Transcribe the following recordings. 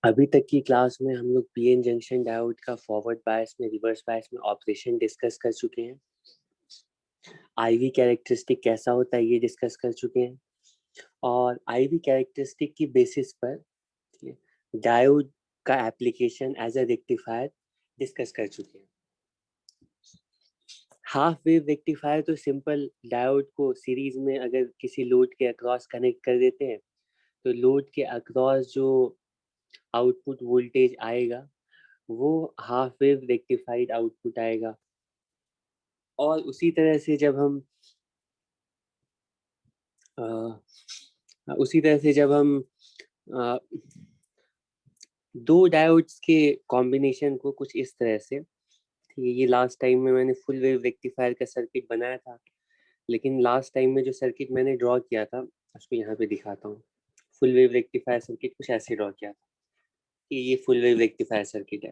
अभी तक की क्लास में हम लोग पीएन जंक्शन डायोड का फॉरवर्ड बायस में, रिवर्स बायस में ऑपरेशन डिस्कस कर चुके हैं। आईवी कैरेक्टरिस्टिक कैसा होता है ये डिस्कस कर चुके हैं, और आईवी कैरेक्टरिस्टिक की बेसिस पर डायोड का application as a rectifier discuss कर चुके हैं। हाफ वेव रेक्टिफायर तो सिंपल डायोड को सीरीज में अगर किसी लोड के अक्रॉस कनेक्ट कर देते हैं तो लोड के अक्रॉस जो आउटपुट वोल्टेज आएगा वो हाफ वेव रेक्टिफाइड आउटपुट आएगा। और उसी तरह से जब हम अ, दो डायोड्स के कॉम्बिनेशन को कुछ इस तरह से, ठीक है, ये लास्ट टाइम में मैंने फुल वेव रेक्टिफायर का सर्किट बनाया था, लेकिन लास्ट टाइम में जो सर्किट मैंने ड्रॉ किया था उसको यहाँ पे दिखाता हूँ। फुल वेव रेक्टिफायर सर्किट कुछ ऐसे ड्रॉ किया था कि ये फुल वेव रेक्टिफायर सर्किट है।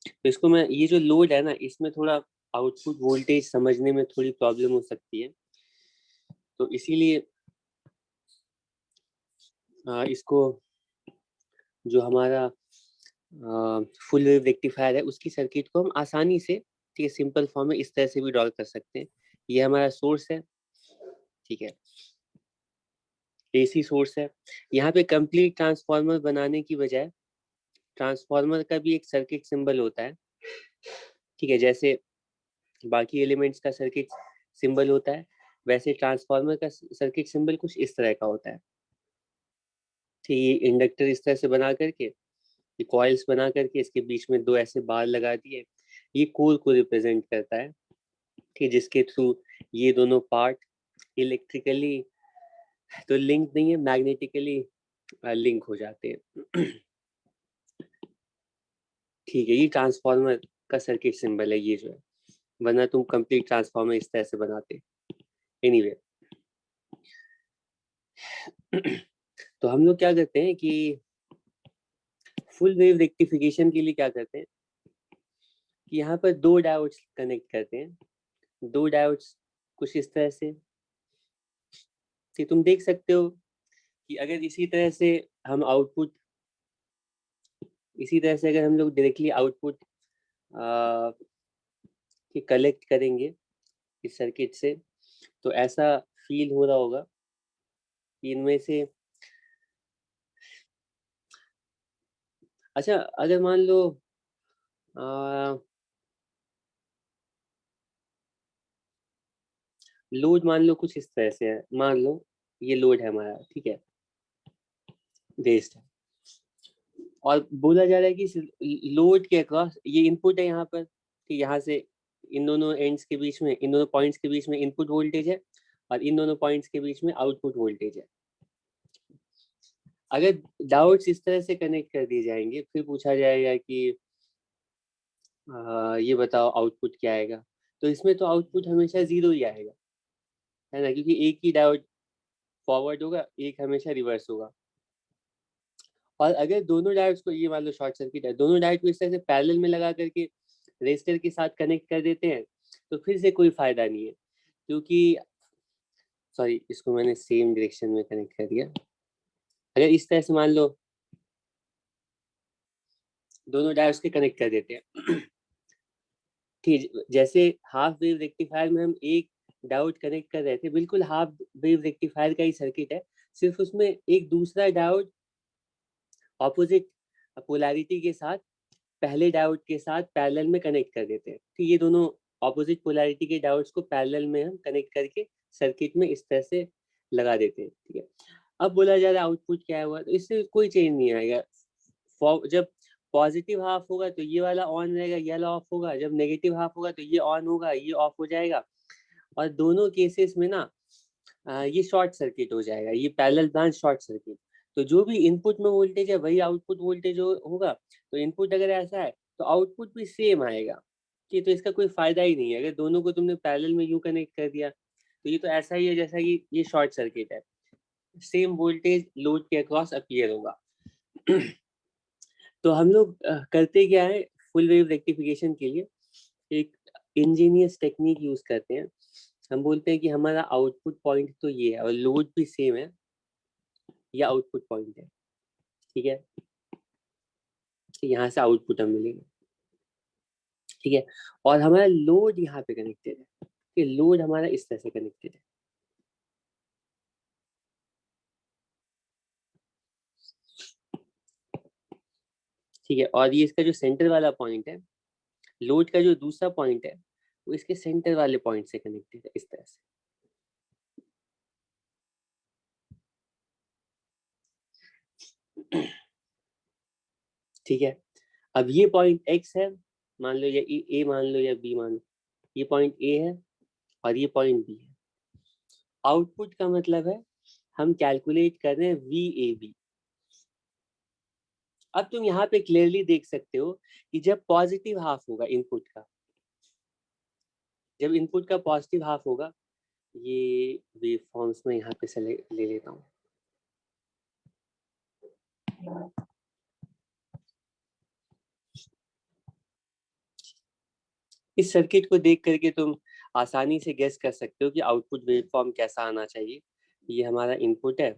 तो इसको मैं, ये जो लोड है ना, इसमें थोड़ा आउटपुट वोल्टेज समझने में थोड़ी प्रॉब्लम हो सकती है, तो इसीलिए इसको, जो हमारा फुल वेव रेक्टिफायर है उसकी सर्किट को हम आसानी से, ठीक है, सिंपल फॉर्म में इस तरह से भी ड्रॉ कर सकते हैं। ये हमारा सोर्स है, ठीक है, एसी सोर्स है। यहाँ पे कंप्लीट ट्रांसफार्मर बनाने की बजाय ट्रांसफार्मर का भी एक सर्किट सिंबल होता है, ठीक है, जैसे बाकी एलिमेंट्स का सर्किट सिंबल होता है वैसे ट्रांसफार्मर का सर्किट सिंबल कुछ इस तरह का होता है। ठीक, ये इंडक्टर इस तरह से बना करके, ये कॉइल्स बना करके इसके बीच में दो ऐसे बार लगा दिए, ये कोर को रिप्रेजेंट करता है, ठीक, जिसके थ्रू ये दोनों पार्ट इलेक्ट्रिकली तो लिंक नहीं है, मैग्नेटिकली लिंक हो जाते हैं। ठीक है, ये ट्रांसफार्मर का सर्किट सिंबल है ये जो है, वरना तुम कंप्लीट ट्रांसफार्मर इस तरह से बनाते। एनीवे तो हम लोग क्या करते हैं कि फुल वेव रेक्टिफिकेशन के लिए क्या करते हैं कि यहाँ पर दो डायोड्स कनेक्ट करते हैं। दो डायोड्स कुछ इस तरह से, कि तुम देख सकते हो कि अगर इसी तरह से अगर हम लोग डायरेक्टली आउटपुट की कलेक्ट करेंगे इस सर्किट से, तो ऐसा फील हो रहा होगा कि इनमें से, अच्छा अगर मान लो लोड मान लो कुछ इस तरह से है, मान लो ये लोड है हमारा, ठीक है, बेस्ड है, और बोला जा रहा है कि लोड के अक्रॉस ये इनपुट है यहाँ पर, कि यहाँ से इन दोनों एंड्स के बीच में, इन दोनों पॉइंट्स के बीच में इनपुट वोल्टेज है और इन दोनों पॉइंट्स के बीच में आउटपुट वोल्टेज है। अगर डाउट्स इस तरह से कनेक्ट कर दिए जाएंगे, फिर पूछा जाएगा कि ये बताओ आउटपुट क्या आएगा, तो इसमें तो आउटपुट हमेशा जीरो ही आएगा, है ना, क्योंकि एक ही डायोड फॉरवर्ड होगा, एक हमेशा रिवर्स होगा। और अगर दोनों डायोड्स को, ये मान लो शॉर्ट सर्किट है, दोनों डायोड को इस तरह से पैरेलल में लगा करके रेजिस्टर के साथ कनेक्ट कर देते हैं, तो फिर से कोई फायदा नहीं है, क्योंकि, सॉरी, इसको मैंने सेम डायरेक्शन में कनेक्ट कर दिया। अगर इस तरह से मान लो दोनों डायोड्स के कनेक्ट कर देते हैं, ठीक, जैसे हाफ वेव रेक्टिफायर में हम एक डायोड कनेक्ट कर रहे थे, बिल्कुल हाफ वेव रेक्टिफायर का ही सर्किट है, सिर्फ उसमें एक दूसरा डायोड ऑपोजिट पोलैरिटी के साथ पहले डायोड के साथ पैरेलल में कनेक्ट कर देते हैं। तो ये दोनों ऑपोजिट पोलैरिटी के डायोड्स को पैरेलल में हम कनेक्ट करके सर्किट में इस तरह से लगा देते हैं, ठीक है। अब बोला जा रहा है आउटपुट क्या हुआ, तो इससे कोई चेंज नहीं आएगा। जब पॉजिटिव हाफ होगा तो ये वाला ऑन रहेगा, ये वाला ऑफ होगा, जब नेगेटिव हाफ होगा तो ये ऑन होगा, ये ऑफ हो जाएगा, और दोनों केसेस में ना ये शॉर्ट सर्किट हो जाएगा, ये पैरेलल ब्रांच शॉर्ट सर्किट। तो जो भी इनपुट में वोल्टेज है वही आउटपुट वोल्टेज होगा, तो इनपुट अगर ऐसा है तो आउटपुट भी सेम आएगा, कि तो इसका कोई फायदा ही नहीं है अगर दोनों को तुमने पैरेलल में यूं कनेक्ट कर दिया, तो ये तो ऐसा ही है जैसा कि ये शॉर्ट सर्किट है, सेम वोल्टेज लोड के अक्रॉस अपीयर होगा। तो हम लोग करते क्या है, फुल वेव रेक्टिफिकेशन के लिए एक इंजीनियस टेक्निक यूज करते हैं। हम बोलते हैं कि हमारा आउटपुट पॉइंट तो ये है और लोड भी सेम है, ये आउटपुट पॉइंट है, ठीक है। यहाँ से आउटपुट हमें मिलेगा, ठीक है। और हमारा लोड यहाँ पे कनेक्टेड है, कि लोड हमारा इस तरह से कनेक्टेड है, ठीक है। और ये इसका जो सेंटर वाला पॉइंट है, लोड का जो दूसरा पॉइंट है, वो इसके सेंटर वाले पॉइंट से कनेक्टेड है, इस तरह से। ठीक है। अब ये पॉइंट एक्स है मान लो, या ए मान लो, या बी मान लो, ये पॉइंट ए है और ये पॉइंट बी है। आउटपुट का मतलब है हम कैलकुलेट कर रहे हैं वी ए बी। अब तुम यहाँ पे क्लियरली देख सकते हो कि जब पॉजिटिव हाफ होगा इनपुट का, जब इनपुट का पॉजिटिव हाफ होगा, ये वेव फॉर्म्स में यहाँ पे से ले लेता हूँ। इस सर्किट को देख करके तुम आसानी से गेस कर सकते हो कि आउटपुट वेव फॉर्म कैसा आना चाहिए। ये हमारा इनपुट है,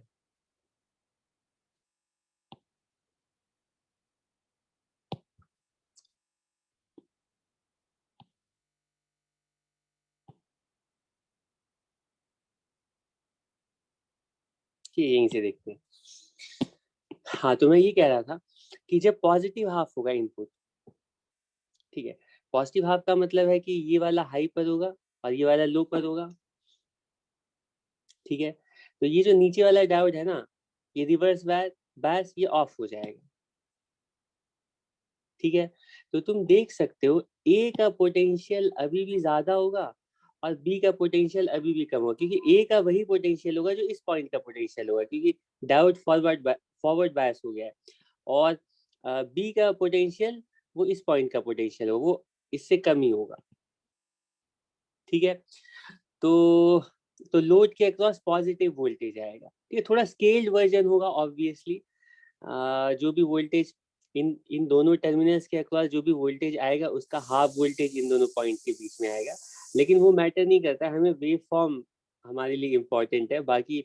कि यहीं से देखते हैं। हाँ, तो मैं ये कह रहा था कि जब पॉजिटिव हाफ होगा इनपुट, ठीक है, पॉजिटिव हाफ का मतलब है कि ये वाला हाई पर होगा और ये वाला लो पर होगा, ठीक है। तो ये जो नीचे वाला डायोड है ना, ये रिवर्स बायस ये ऑफ हो जाएगा, ठीक है। तो तुम देख सकते हो ए का पोटेंशियल अभी भी ज्यादा होगा और बी का पोटेंशियल अभी भी कम होगा, क्योंकि ए का वही पोटेंशियल होगा जो इस पॉइंट का पोटेंशियल होगा, क्योंकि डायोड फॉरवर्ड बायस हो गया है। और बी का पोटेंशियल वो इस पॉइंट का पोटेंशियल होगा, वो इससे कम ही होगा, ठीक है। तो लोड के अक्रॉस पॉजिटिव वोल्टेज आएगा, ठीक है। थोड़ा स्केल्ड वर्जन होगा ऑब्वियसली। जो भी वोल्टेज इन इन दोनों टर्मिनल्स के अक्रॉस जो भी वोल्टेज आएगा, उसका हाफ वोल्टेज इन दोनों पॉइंट के बीच में आएगा, लेकिन वो मैटर नहीं करता, हमें वेव फॉर्म हमारे लिए इम्पोर्टेंट है। बाकी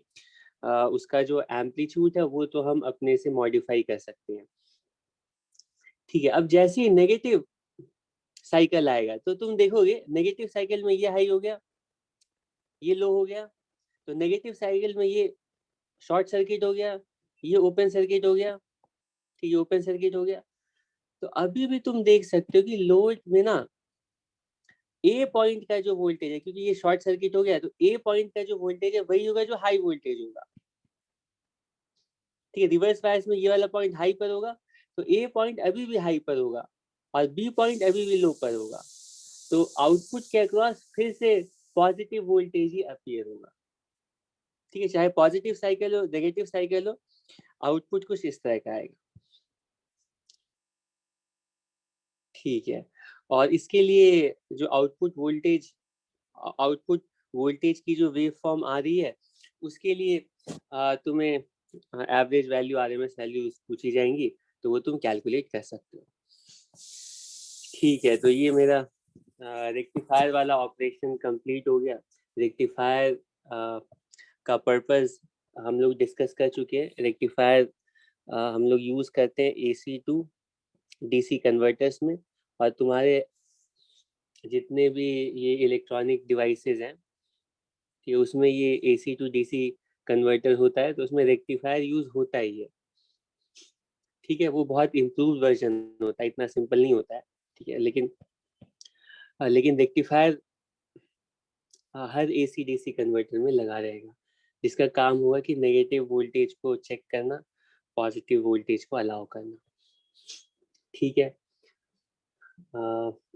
उसका जो एम्पलीट्यूड है वो तो हम अपने से मॉडिफाई कर सकते हैं, ठीक है। अब जैसे ही नेगेटिव साइकिल आएगा तो तुम देखोगे नेगेटिव साइकिल में ये हाई हो गया, ये लो हो गया, तो नेगेटिव साइकिल में ये शॉर्ट सर्किट हो गया, ये ओपन सर्किट हो गया, ठीक है, ओपन सर्किट हो गया। तो अभी भी तुम देख सकते हो कि लोड में ना ए पॉइंट का जो वोल्टेज है, क्योंकि ये शॉर्ट सर्किट हो गया, तो ए पॉइंट का जो वोल्टेज है वही होगा जो हाई वोल्टेज होगा, ठीक है। रिवर्स बायस में ये वाला पॉइंट हाई पर होगा, तो ए पॉइंट अभी भी हाई पर होगा और बी पॉइंट अभी भी लो पर होगा। तो आउटपुट के अक्रॉस फिर से पॉजिटिव वोल्टेज ही अपीयर होगा, ठीक है। चाहे पॉजिटिव साइकिल हो नेगेटिव साइकिल हो, आउटपुट कुछ इस तरह का आएगा, ठीक है। और इसके लिए जो आउटपुट वोल्टेज की जो वेव फॉर्म आ रही है, उसके लिए तुम्हें एवरेज वैल्यू आरएमएस वैल्यू पूछी जाएंगी, तो वो तुम कैलकुलेट कर सकते हो, ठीक है। तो ये मेरा रेक्टिफायर वाला ऑपरेशन कंप्लीट हो गया। रेक्टिफायर का पर्पस हम लोग डिस्कस कर चुके हैं। रेक्टिफायर हम लोग यूज करते हैं AC टू DC कन्वर्टर्स में, और तुम्हारे जितने भी ये इलेक्ट्रॉनिक डिवाइसेस हैं कि उसमें ये AC टू DC कन्वर्टर होता है, तो उसमें रेक्टिफायर यूज होता ही है, ठीक है। वो बहुत इम्प्रूव वर्जन होता है, इतना सिंपल नहीं होता है, ठीक है। लेकिन रेक्टिफायर हर AC DC कन्वर्टर में लगा रहेगा, जिसका काम होगा कि नेगेटिव वोल्टेज को चेक करना, पॉजिटिव वोल्टेज को अलाउ करना, ठीक है।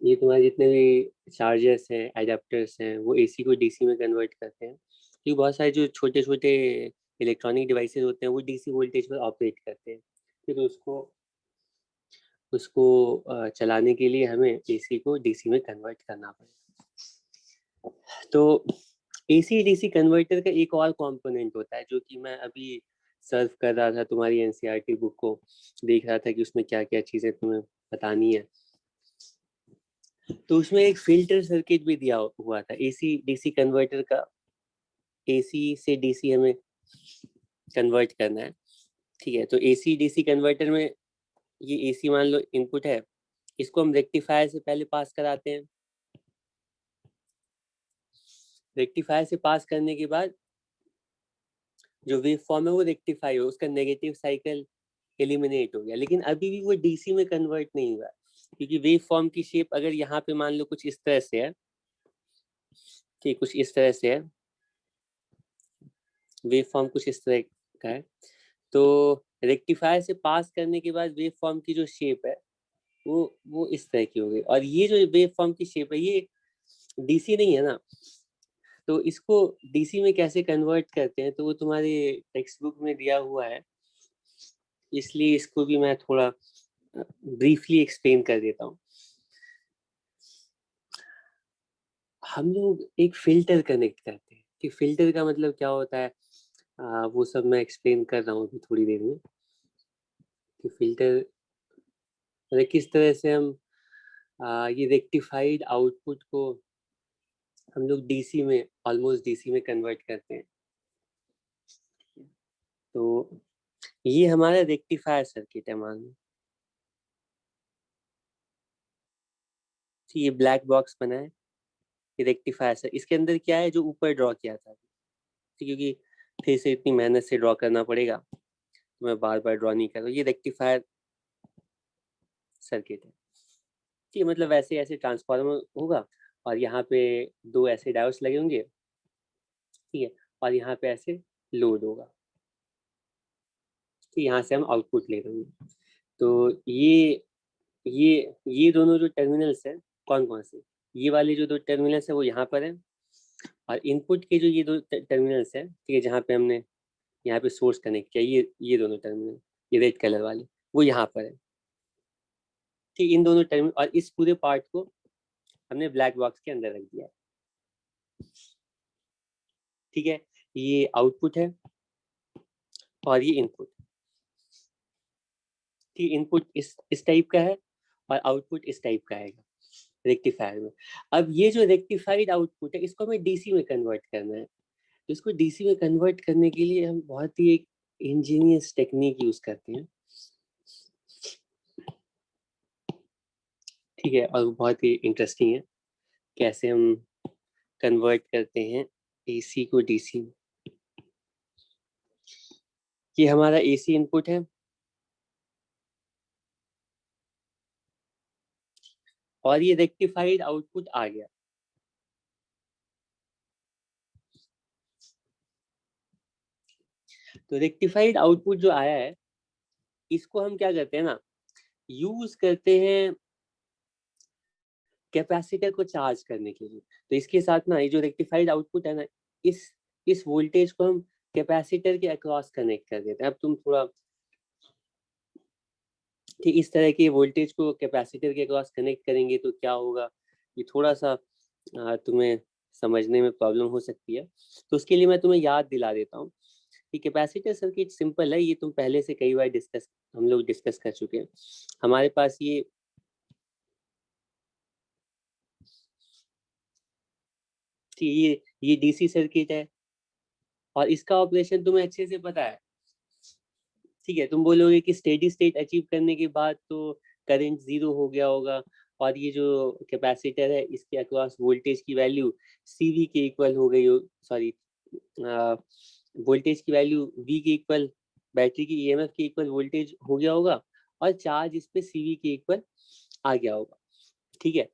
ये तुम्हारे जितने भी चार्जर्स हैं, एडाप्टर्स हैं, वो AC को DC में कन्वर्ट करते हैं, क्योंकि बहुत सारे जो छोटे छोटे इलेक्ट्रॉनिक डिवाइसेस होते हैं वो DC वोल्टेज पर ऑपरेट करते हैं, फिर उसको उसको चलाने के लिए हमें AC को DC में कन्वर्ट करना पड़ेगा। तो AC DC कन्वर्टर का एक और कंपोनेंट होता है, जो कि मैं अभी सर्व कर रहा था, तुम्हारी NCERT बुक को देख रहा था कि उसमें क्या क्या चीज़ें तुम्हें बतानी है। तो उसमें एक फिल्टर सर्किट भी दिया हुआ था AC DC कन्वर्टर का। AC से DC हमें कन्वर्ट करना है, ठीक है। तो AC DC कन्वर्टर में ये AC मान लो इनपुट है, इसको हम रेक्टिफायर से पहले पास कराते हैं। रेक्टिफायर से पास करने के बाद जो वेव फॉर्म है वो रेक्टिफाई हो, उसका नेगेटिव साइकिल एलिमिनेट हो गया, लेकिन अभी भी वो DC में कन्वर्ट नहीं हुआ, क्योंकि वेव फॉर्म की शेप अगर यहाँ पे मान लो कुछ इस तरह से है, ठीक, कुछ इस तरह से है, वेव फॉर्म कुछ इस तरह का है, तो रेक्टिफायर से पास करने के बाद वेव फॉर्म की जो शेप है वो इस तरह की हो गई, और ये जो वेव फॉर्म की शेप है ये DC नहीं है ना, तो इसको DC में कैसे कन्वर्ट करते हैं तो वो तुम्हारे टेक्स्ट बुक में दिया हुआ है, इसलिए इसको भी मैं थोड़ा ब्रीफली एक्सप्लेन कर देता हूँ। हम लोग एक फिल्टर कनेक्ट करते हैं, कि फिल्टर का मतलब क्या होता है, वो सब मैं एक्सप्लेन कर रहा हूँ अभी थोड़ी देर में, कि फिल्टर किस तरह से हम ये रेक्टिफाइड आउटपुट को हम लोग DC में, ऑलमोस्ट DC में कन्वर्ट करते हैं। तो ये हमारा रेक्टिफायर सर्किट है मान लो, ये ब्लैक बॉक्स बना है, ये रेक्टिफायर सर, इसके अंदर क्या है जो ऊपर ड्रॉ किया था, क्योंकि फिर से इतनी मेहनत से ड्रॉ करना पड़ेगा, तो मैं बार बार ड्रॉ नहीं कर रहा हूँ, ये रेक्टिफायर सर्किट है, ठीक है, मतलब वैसे ऐसे ट्रांसफार्मर होगा, और यहाँ पे दो ऐसे डायोड्स लगे होंगे, ठीक है, और यहाँ पे ऐसे लोड होगा, तो यहाँ से हम आउटपुट ले रहे होंगे। तो ये दोनों जो टर्मिनल्स हैं, कौन कौन से, ये वाले जो दो टर्मिनल्स है वो यहाँ पर है, और इनपुट के जो ये दो टर्मिनल्स हैं, ठीक है, जहाँ पे हमने यहाँ पे सोर्स कनेक्ट किया, ये दोनों टर्मिनल, ये रेड कलर वाले, वो यहाँ पर है, ठीक, इन दोनों टर्मिनल, और इस पूरे पार्ट को हमने ब्लैक बॉक्स के अंदर रख दिया है, ठीक है, ये आउटपुट है और ये इनपुट, ठीक, इनपुट इस टाइप का है और आउटपुट इस टाइप का आएगा रेक्टिफायर में। अब ये जो रेक्टिफाइड आउटपुट है इसको हमें DC में कन्वर्ट करना है, तो इसको DC में कन्वर्ट करने के लिए हम बहुत ही एक इंजीनियस टेक्निक यूज करते हैं, ठीक है, और बहुत ही इंटरेस्टिंग है कैसे हम कन्वर्ट करते हैं AC को DC में। ये हमारा AC इनपुट है और ये रेक्टिफाइड आउटपुट आ गया, तो रेक्टिफाइड आउटपुट जो आया है इसको हम क्या करते हैं ना, यूज करते हैं कैपेसिटर को चार्ज करने के लिए। तो इसके साथ ना ये जो रेक्टिफाइड आउटपुट है ना, इस वोल्टेज को हम कैपेसिटर के अक्रॉस कनेक्ट कर देते हैं। अब तुम थोड़ा ठीक इस तरह के वोल्टेज को कैपेसिटर के अक्रॉस कनेक्ट करेंगे तो क्या होगा, ये थोड़ा सा तुम्हें समझने में प्रॉब्लम हो सकती है, तो उसके लिए मैं तुम्हें याद दिला देता हूँ कि कैपेसिटर सर्किट सिंपल है, ये तुम पहले से कई बार हम लोग डिस्कस कर चुके हैं। हमारे पास ये DC सर्किट है और इसका ऑपरेशन तुम्हें अच्छे से पता है, ठीक है, तुम बोलोगे कि स्टेडी स्टेट अचीव करने के बाद तो करंट 0 हो गया होगा, और ये जो कैपेसिटर है इसके अक्रॉस वोल्टेज की वैल्यू CV के इक्वल हो गई हो, सॉरी वोल्टेज की वैल्यू V के इक्वल, बैटरी की EMF के इक्वल वोल्टेज हो गया होगा, और चार्ज इस पे CV के इक्वल आ गया होगा, ठीक है।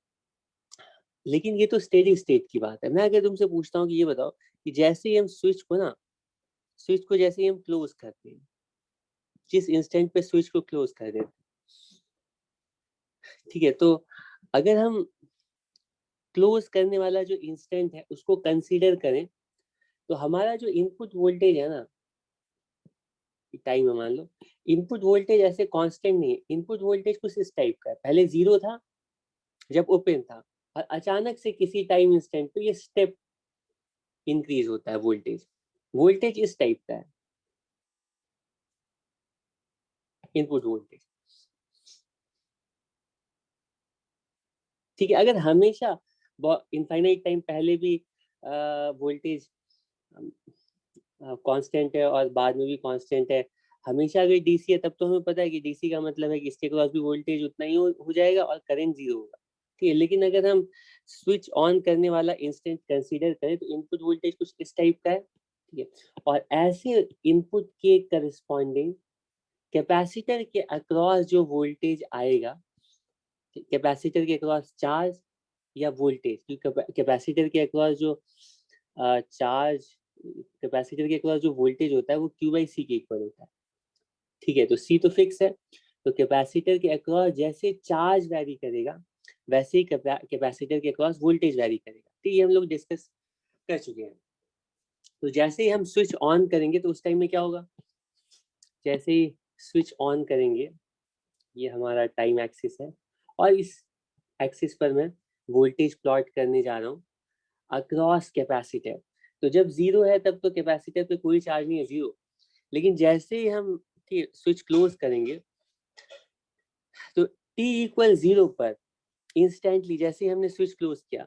लेकिन ये तो स्टेडी स्टेट की बात है। मैं अगर तुमसे पूछता हूँ कि ये बताओ कि जैसे ही हम स्विच को जैसे ही हम क्लोज करते हैं, जिस इंस्टेंट पे स्विच को क्लोज कर देते हैं, ठीक है, तो अगर हम क्लोज करने वाला जो इंस्टेंट है उसको कंसीडर करें, तो हमारा जो इनपुट वोल्टेज है ना, टाइम में मान लो इनपुट वोल्टेज ऐसे कांस्टेंट नहीं है, इनपुट वोल्टेज कुछ इस टाइप का है, पहले 0 था जब ओपन था, और अचानक से किसी टाइम इंस्टेंट पे ये स्टेप इंक्रीज होता है वोल्टेज, वोल्टेज इस टाइप का है इनपुट वोल्टेज, ठीक है। अगर हमेशा इनफाइनाइट टाइम पहले भी वोल्टेज कांस्टेंट है और बाद में भी कांस्टेंट है, हमेशा अगर डीसी है तब तो हमें पता है कि डीसी का मतलब है कि इसके क्रॉस भी वोल्टेज उतना ही हो जाएगा और करंट जीरो होगा, ठीक है। लेकिन अगर हम स्विच ऑन करने वाला इंस्टेंट कंसीडर करें तो इनपुट वोल्टेज कुछ इस टाइप का है, ठीक है। और ऐसे इनपुट के करस्पॉन्डिंग कैपेसिटर के अक्रॉस जो वोल्टेज आएगा, कैपेसिटर के अक्रॉस चार्ज या वोल्टेज, क्योंकि कैपेसिटर के अक्रॉस जो चार्ज, कैपेसिटर के अक्रॉस जो वोल्टेज होता है वो क्यू बाई सी के इक्वल होता है, ठीक है। तो सी तो फिक्स है, तो कैपेसिटर के अक्रॉस जैसे चार्ज वैरी करेगा वैसे ही कैपेसिटर के अक्रॉस वोल्टेज वैरी करेगा, ठीक है। हम लोग डिस्कस कर चुके हैं। तो जैसे ही हम स्विच ऑन करेंगे तो उस टाइम में क्या होगा, जैसे ही स्विच ऑन करेंगे, ये हमारा टाइम एक्सिस है और इस एक्सिस पर मैं वोल्टेज प्लॉट करने जा रहा हूँ अक्रॉस कैपेसिटर। तो जब जीरो है तब तो कैपेसिटर पे कोई चार्ज नहीं है, जीरो। लेकिन जैसे ही हम स्विच क्लोज करेंगे तो t इक्वल जीरो पर इंस्टेंटली जैसे ही हमने स्विच क्लोज किया,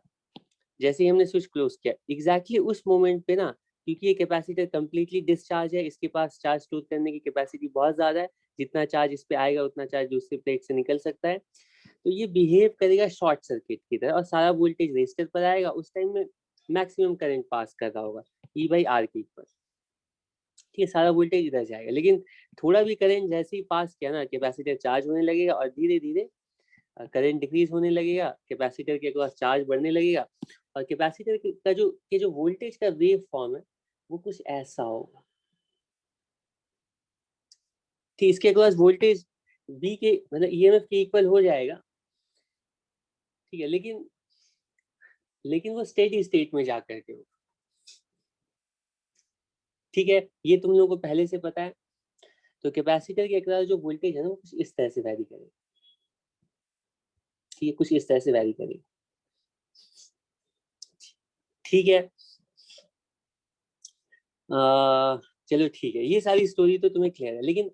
जैसे ही हमने स्विच क्लोज किया एग्जैक्टली उस मोमेंट पे ना, क्योंकि ये कैपेसिटर कंप्लीटली डिस्चार्ज है, इसके पास चार्ज स्टोर करने की कैपेसिटी बहुत ज्यादा है, जितना चार्ज इस पे आएगा उतना चार्ज दूसरी प्लेट से निकल सकता है। तो ये बिहेव करेगा शॉर्ट सर्किट की तरह और सारा वोल्टेज रेजिस्टर पर आएगा, उस टाइम में मैक्सिमम करंट पास कर रहा होगा ई बाई आर के इक्वल, ठीक है। सारा वोल्टेज इधर जाएगा, लेकिन थोड़ा भी करंट जैसे ही पास किया ना कैपेसिटर चार्ज होने लगेगा और धीरे धीरे करंट डिक्रीज होने लगेगा, कैपेसिटर के अक्रॉस चार्ज बढ़ने लगेगा और कैपेसिटर का जो वोल्टेज का वेव फॉर्म है वो कुछ ऐसा होगा, ठीक। इसके अक्रॉस वोल्टेज बी के मतलब ईएमएफ के इक्वल हो जाएगा, ठीक है। लेकिन वो स्टेडी स्टेट में जाकर के, ठीक है, ये तुम लोगों को पहले से पता है। तो कैपेसिटर के अक्रॉस जो वोल्टेज है ना वो कुछ इस तरह से वैरी करेगा, ठीक है, कुछ इस तरह से वैरी करेगा, ठीक है। चलो ठीक है, ये सारी स्टोरी तो तुम्हें क्लियर है, लेकिन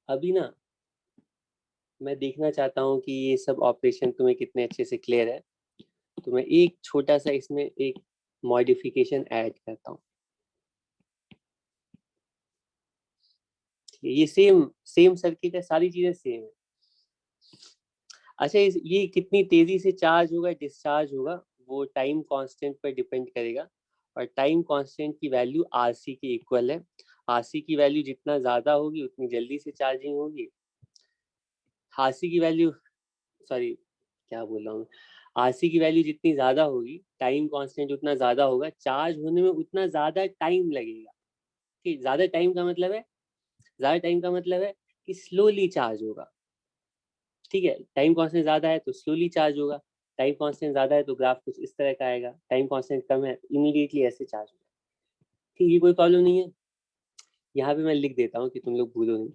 अभी ना मैं देखना चाहता हूँ कि ये सब ऑपरेशन तुम्हें कितने अच्छे से क्लियर है। तो मैं एक छोटा सा इसमें एक मॉडिफिकेशन ऐड करता हूँ, ठीक है। ये सेम सेम सर्किट है, सारी चीजें सेम है। अच्छा, ये कितनी तेजी से चार्ज होगा डिस्चार्ज होगा वो टाइम कांस्टेंट पर डिपेंड करेगा, और टाइम कांस्टेंट की वैल्यू आरसी के इक्वल है। आरसी की वैल्यू जितना ज्यादा होगी उतनी जल्दी से चार्जिंग होगी। आरसी की वैल्यू, सॉरी क्या बोल रहा हूँ, आरसी की वैल्यू जितनी ज्यादा होगी टाइम कांस्टेंट उतना ज्यादा होगा, चार्ज होने में उतना ज्यादा टाइम लगेगा, ठीक। ज्यादा टाइम का मतलब है कि स्लोली चार्ज होगा, ठीक है। टाइम कांस्टेंट ज्यादा है तो स्लोली चार्ज होगा, टाइम कांस्टेंट ज्यादा है तो ग्राफ कुछ इस तरह का आएगा, टाइम कांस्टेंट कम है इमीडिएटली ऐसे चार्ज होगा, ठीक है। कोई प्रॉब्लम नहीं है। यहाँ पे मैं लिख देता हूँ कि तुम लोग भूलो नहीं।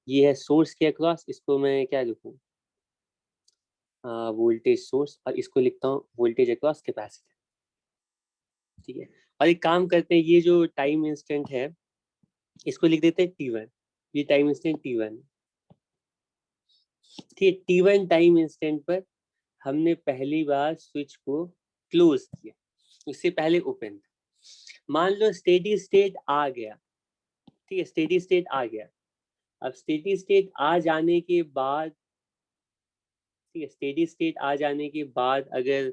ये है सोर्स के अक्रॉस, इसको मैं क्या लिखूँ, वोल्टेज सोर्स, और इसको लिखता हूँ वोल्टेज अक्रॉस कैपेसिटर, ठीक है। और एक काम करते हैं, ये जो टाइम इंस्टेंट है इसको लिख देते हैं T1, ये टाइम इंस्टेंट T1, ठीक है। T1 टाइम इंस्टेंट पर हमने पहली बार स्विच को क्लोज किया, उससे पहले ओपन था। मान लो स्टेडी स्टेट आ गया, ठीक है, स्टेडी स्टेट आ गया। अब स्टेडी स्टेट आ जाने के बाद, ठीक है, स्टेडी स्टेट आ जाने के बाद अगर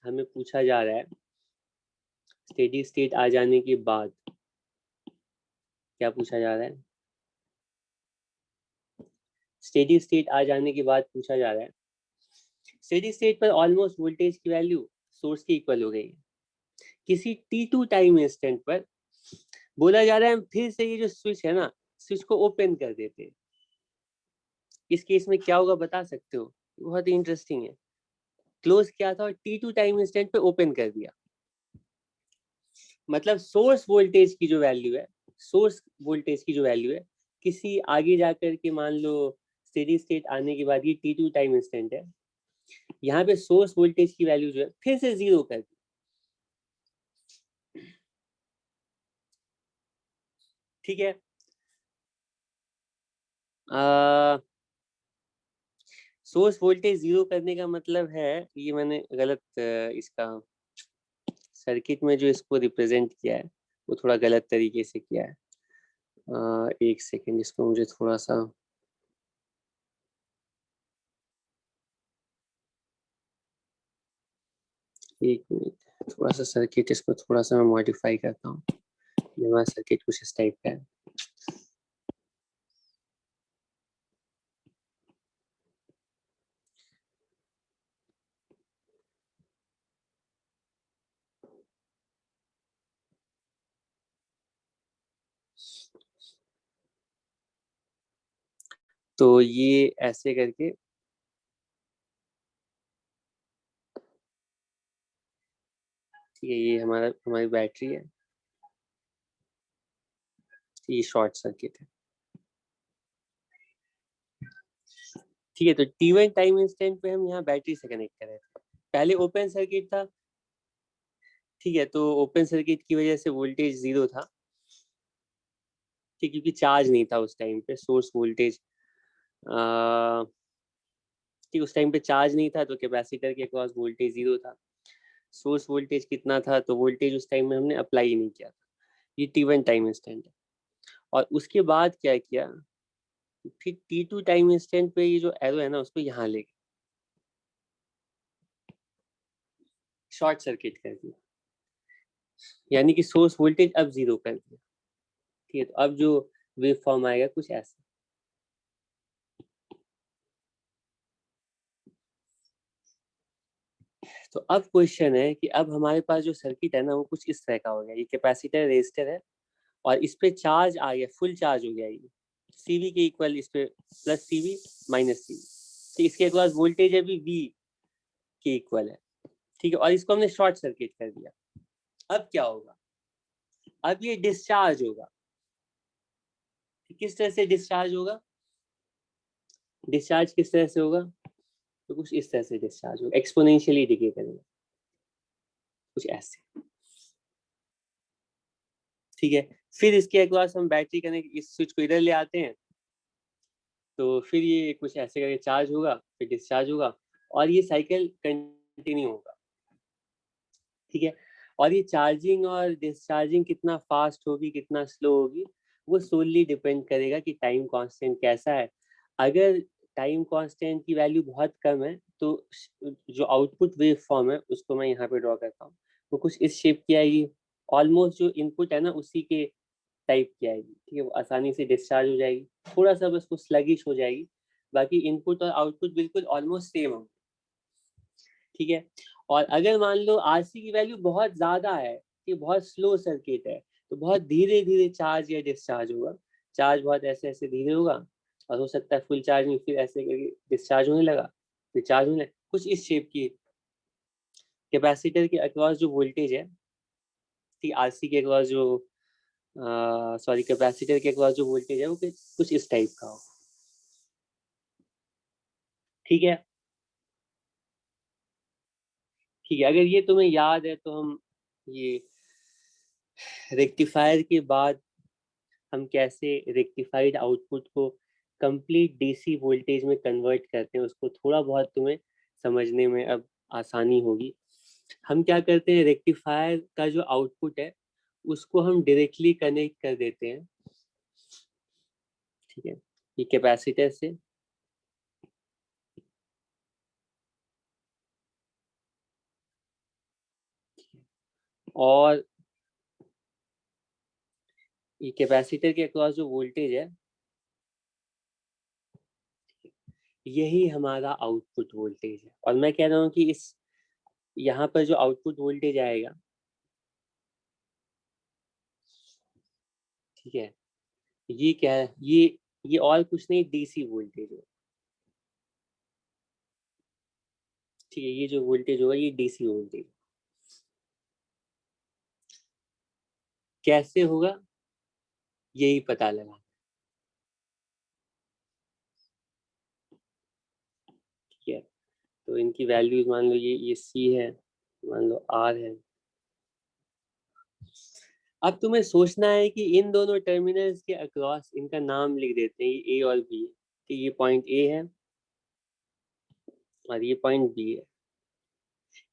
हमें पूछा जा रहा है स्टेडी स्टेट आ जाने के बाद क्या पूछा जा रहा है, स्टेडी स्टेट आ जाने के बाद पूछा जा रहा है स्टेडी स्टेट पर ऑलमोस्ट वोल्टेज की वैल्यू सोर्स के इक्वल हो गई है। किसी T2 टाइम इंस्टेंट पर बोला जा रहा है हम फिर से ये जो स्विच है ना, स्विच को ओपन कर देते हैं। इस केस में क्या होगा बता सकते हो, बहुत ही इंटरेस्टिंग है। क्लोज किया था और T2 टाइम इंस्टेंट पे ओपन कर दिया, मतलब सोर्स वोल्टेज की जो वैल्यू है, सोर्स वोल्टेज की जो वैल्यू है किसी आगे जाकर के मान लो स्टेडी स्टेट आने के बाद, ये T2 टाइम इंस्टेंट है, यहाँ पे सोर्स वोल्टेज की वैल्यू जो है फिर से जीरो कर दी, ठीक है। सोर्स वोल्टेज जीरो करने का मतलब है, ये मैंने गलत इसका सर्किट में जो इसको रिप्रेजेंट किया है वो थोड़ा गलत तरीके से किया है। एक सेकेंड, इसको मुझे थोड़ा सा एक मिनट, थोड़ा सा सर्किट इसको थोड़ा सा मैं मॉडिफाई करता हूँ। ये हमारा सर्किट कुछ इस टाइप का है। तो ये ऐसे करके ठीक है, ये हमारी बैटरी है, ये शॉर्ट सर्किट है। ठीक है, तो T1 टाइम इंस्टेंट पे हम यहाँ बैटरी से कनेक्ट कर रहे थे। पहले ओपन सर्किट था। ठीक है, तो ओपन सर्किट की वजह से वोल्टेज 0 था। ठीक, क्योंकि चार्ज नहीं था उस टाइम पे, सोर्स वोल्टेज ठीक उस टाइम पे चार्ज नहीं था, तो कैपेसिटर के अक्रॉस वोल्टेज 0 था। सोर्स वोल्टेज कितना था, तो वोल्टेज उस टाइम में हमने अप्लाई ही नहीं किया था। ये T1 टाइम इंस्टेंट है। और उसके बाद क्या किया, फिर T2 टाइम इंस्टेंट पे ये जो एरो है ना, उसको यहाँ ले शॉर्ट सर्किट कर दिया, यानी कि सोर्स वोल्टेज अब 0 कर दिया। ठीक है, तो अब जो वेव फॉर्म आएगा कुछ ऐसा। तो अब क्वेश्चन है कि अब हमारे पास जो सर्किट है ना, वो कुछ इस तरह का हो गया। ये कैपेसिटर रेजिस्टर है और इस पे चार्ज आ गया, फुल चार्ज हो गया। ये CV के इक्वल, इस पे प्लस CV माइनस CV। तो इसके बाद वोल्टेज अभी V के इक्वल है। ठीक है, और इसको हमने शॉर्ट सर्किट कर दिया। अब क्या होगा, अब ये डिस्चार्ज होगा। किस तरह से डिस्चार्ज होगा, डिस्चार्ज किस तरह से होगा, तो कुछ इस तरह से डिस्चार्ज होगा, एक्सपोनेंशियली डिके करेगा, कुछ ऐसे। ठीक है, फिर इसके अक्रॉस हम बैटरी कनेक्ट, इस स्विच को इधर ले आते हैं, तो फिर ये कुछ ऐसे करके चार्ज होगा, फिर डिस्चार्ज होगा, और ये साइकिल कंटिन्यू होगा। ठीक है, और ये चार्जिंग और डिस्चार्जिंग कितना फास्ट होगी कितना स्लो होगी, वो सोलली डिपेंड करेगा कि टाइम कांस्टेंट कैसा है। अगर टाइम कांस्टेंट की वैल्यू बहुत कम है, तो जो आउटपुट वेव फॉर्म है उसको मैं यहाँ पे ड्रॉ करता हूँ, वो कुछ इस शेप की आएगी। ऑलमोस्ट जो इनपुट है ना, उसी के टाइप की आएगी। ठीक है, वो आसानी से डिस्चार्ज हो जाएगी, थोड़ा सा बस वो स्लगिश हो जाएगी, बाकी इनपुट और आउटपुट बिल्कुल ऑलमोस्ट सेम होंगे। ठीक है, और अगर मान लो RC की वैल्यू बहुत ज्यादा है, कि बहुत स्लो सर्किट है, तो बहुत धीरे धीरे चार्ज या डिस्चार्ज होगा। चार्ज बहुत ऐसे ऐसे धीरे होगा, और हो सकता है फुल चार्ज में फिर ऐसे करके डिस्चार्ज होने लगा, फिर चार्ज होने लगा, कुछ इस शेप की। कैपेसिटर के अक्रॉस जो वोल्टेज है, ठीक, RC के अक्रॉस जो सॉरी कैपेसिटर के अक्रॉस जो वोल्टेज है, वो कुछ इस टाइप का हो। ठीक है, ठीक है, अगर ये तुम्हें याद है तो हम ये रेक्टिफायर के बाद हम कैसे रेक्टिफाइड आउटपुट को कंप्लीट DC वोल्टेज में कन्वर्ट करते हैं, उसको थोड़ा बहुत तुम्हें समझने में अब आसानी होगी। हम क्या करते हैं, रेक्टिफायर का जो आउटपुट है उसको हम डायरेक्टली कनेक्ट कर देते हैं। ठीक है, ये कैपेसिटर से, और ये कैपेसिटर के अक्रॉस जो वोल्टेज है, यही हमारा आउटपुट वोल्टेज है। और मैं कह रहा हूँ कि इस यहाँ पर जो आउटपुट वोल्टेज आएगा, ठीक है, ये क्या है, ये और कुछ नहीं, DC वोल्टेज है। ठीक है, ये जो वोल्टेज होगा ये DC वोल्टेज। कैसे होगा, यही पता लगा। ठीक है, तो इनकी वैल्यूज मान लो, ये C है, मान लो R है। अब तुम्हें सोचना है कि इन दोनों टर्मिनल्स के अक्रॉस इनका नाम लिख देते हैं, ये A और B है। ठीक, ये पॉइंट A है और ये पॉइंट B है।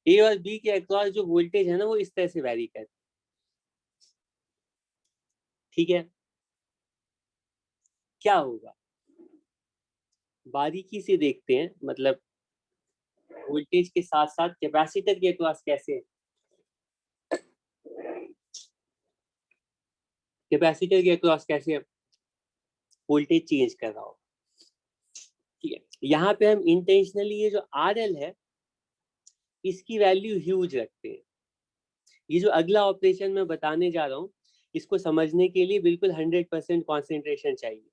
A और B के अक्रॉस जो वोल्टेज है ना, वो इस तरह से वैरी करता है। ठीक है, क्या होगा, बारीकी से देखते हैं। मतलब वोल्टेज के साथ साथ कैपेसिटर के अक्रॉस कैसे, कैपेसिटर के अक्रॉस कैसे वोल्टेज चेंज कर रहा हो। ठीक है, यहाँ पे हम इंटेंशनली ये जो RL है इसकी वैल्यू ह्यूज रखते हैं। ये जो अगला ऑपरेशन मैं बताने जा रहा हूँ इसको समझने के लिए बिल्कुल 100% कॉन्सेंट्रेशन चाहिए।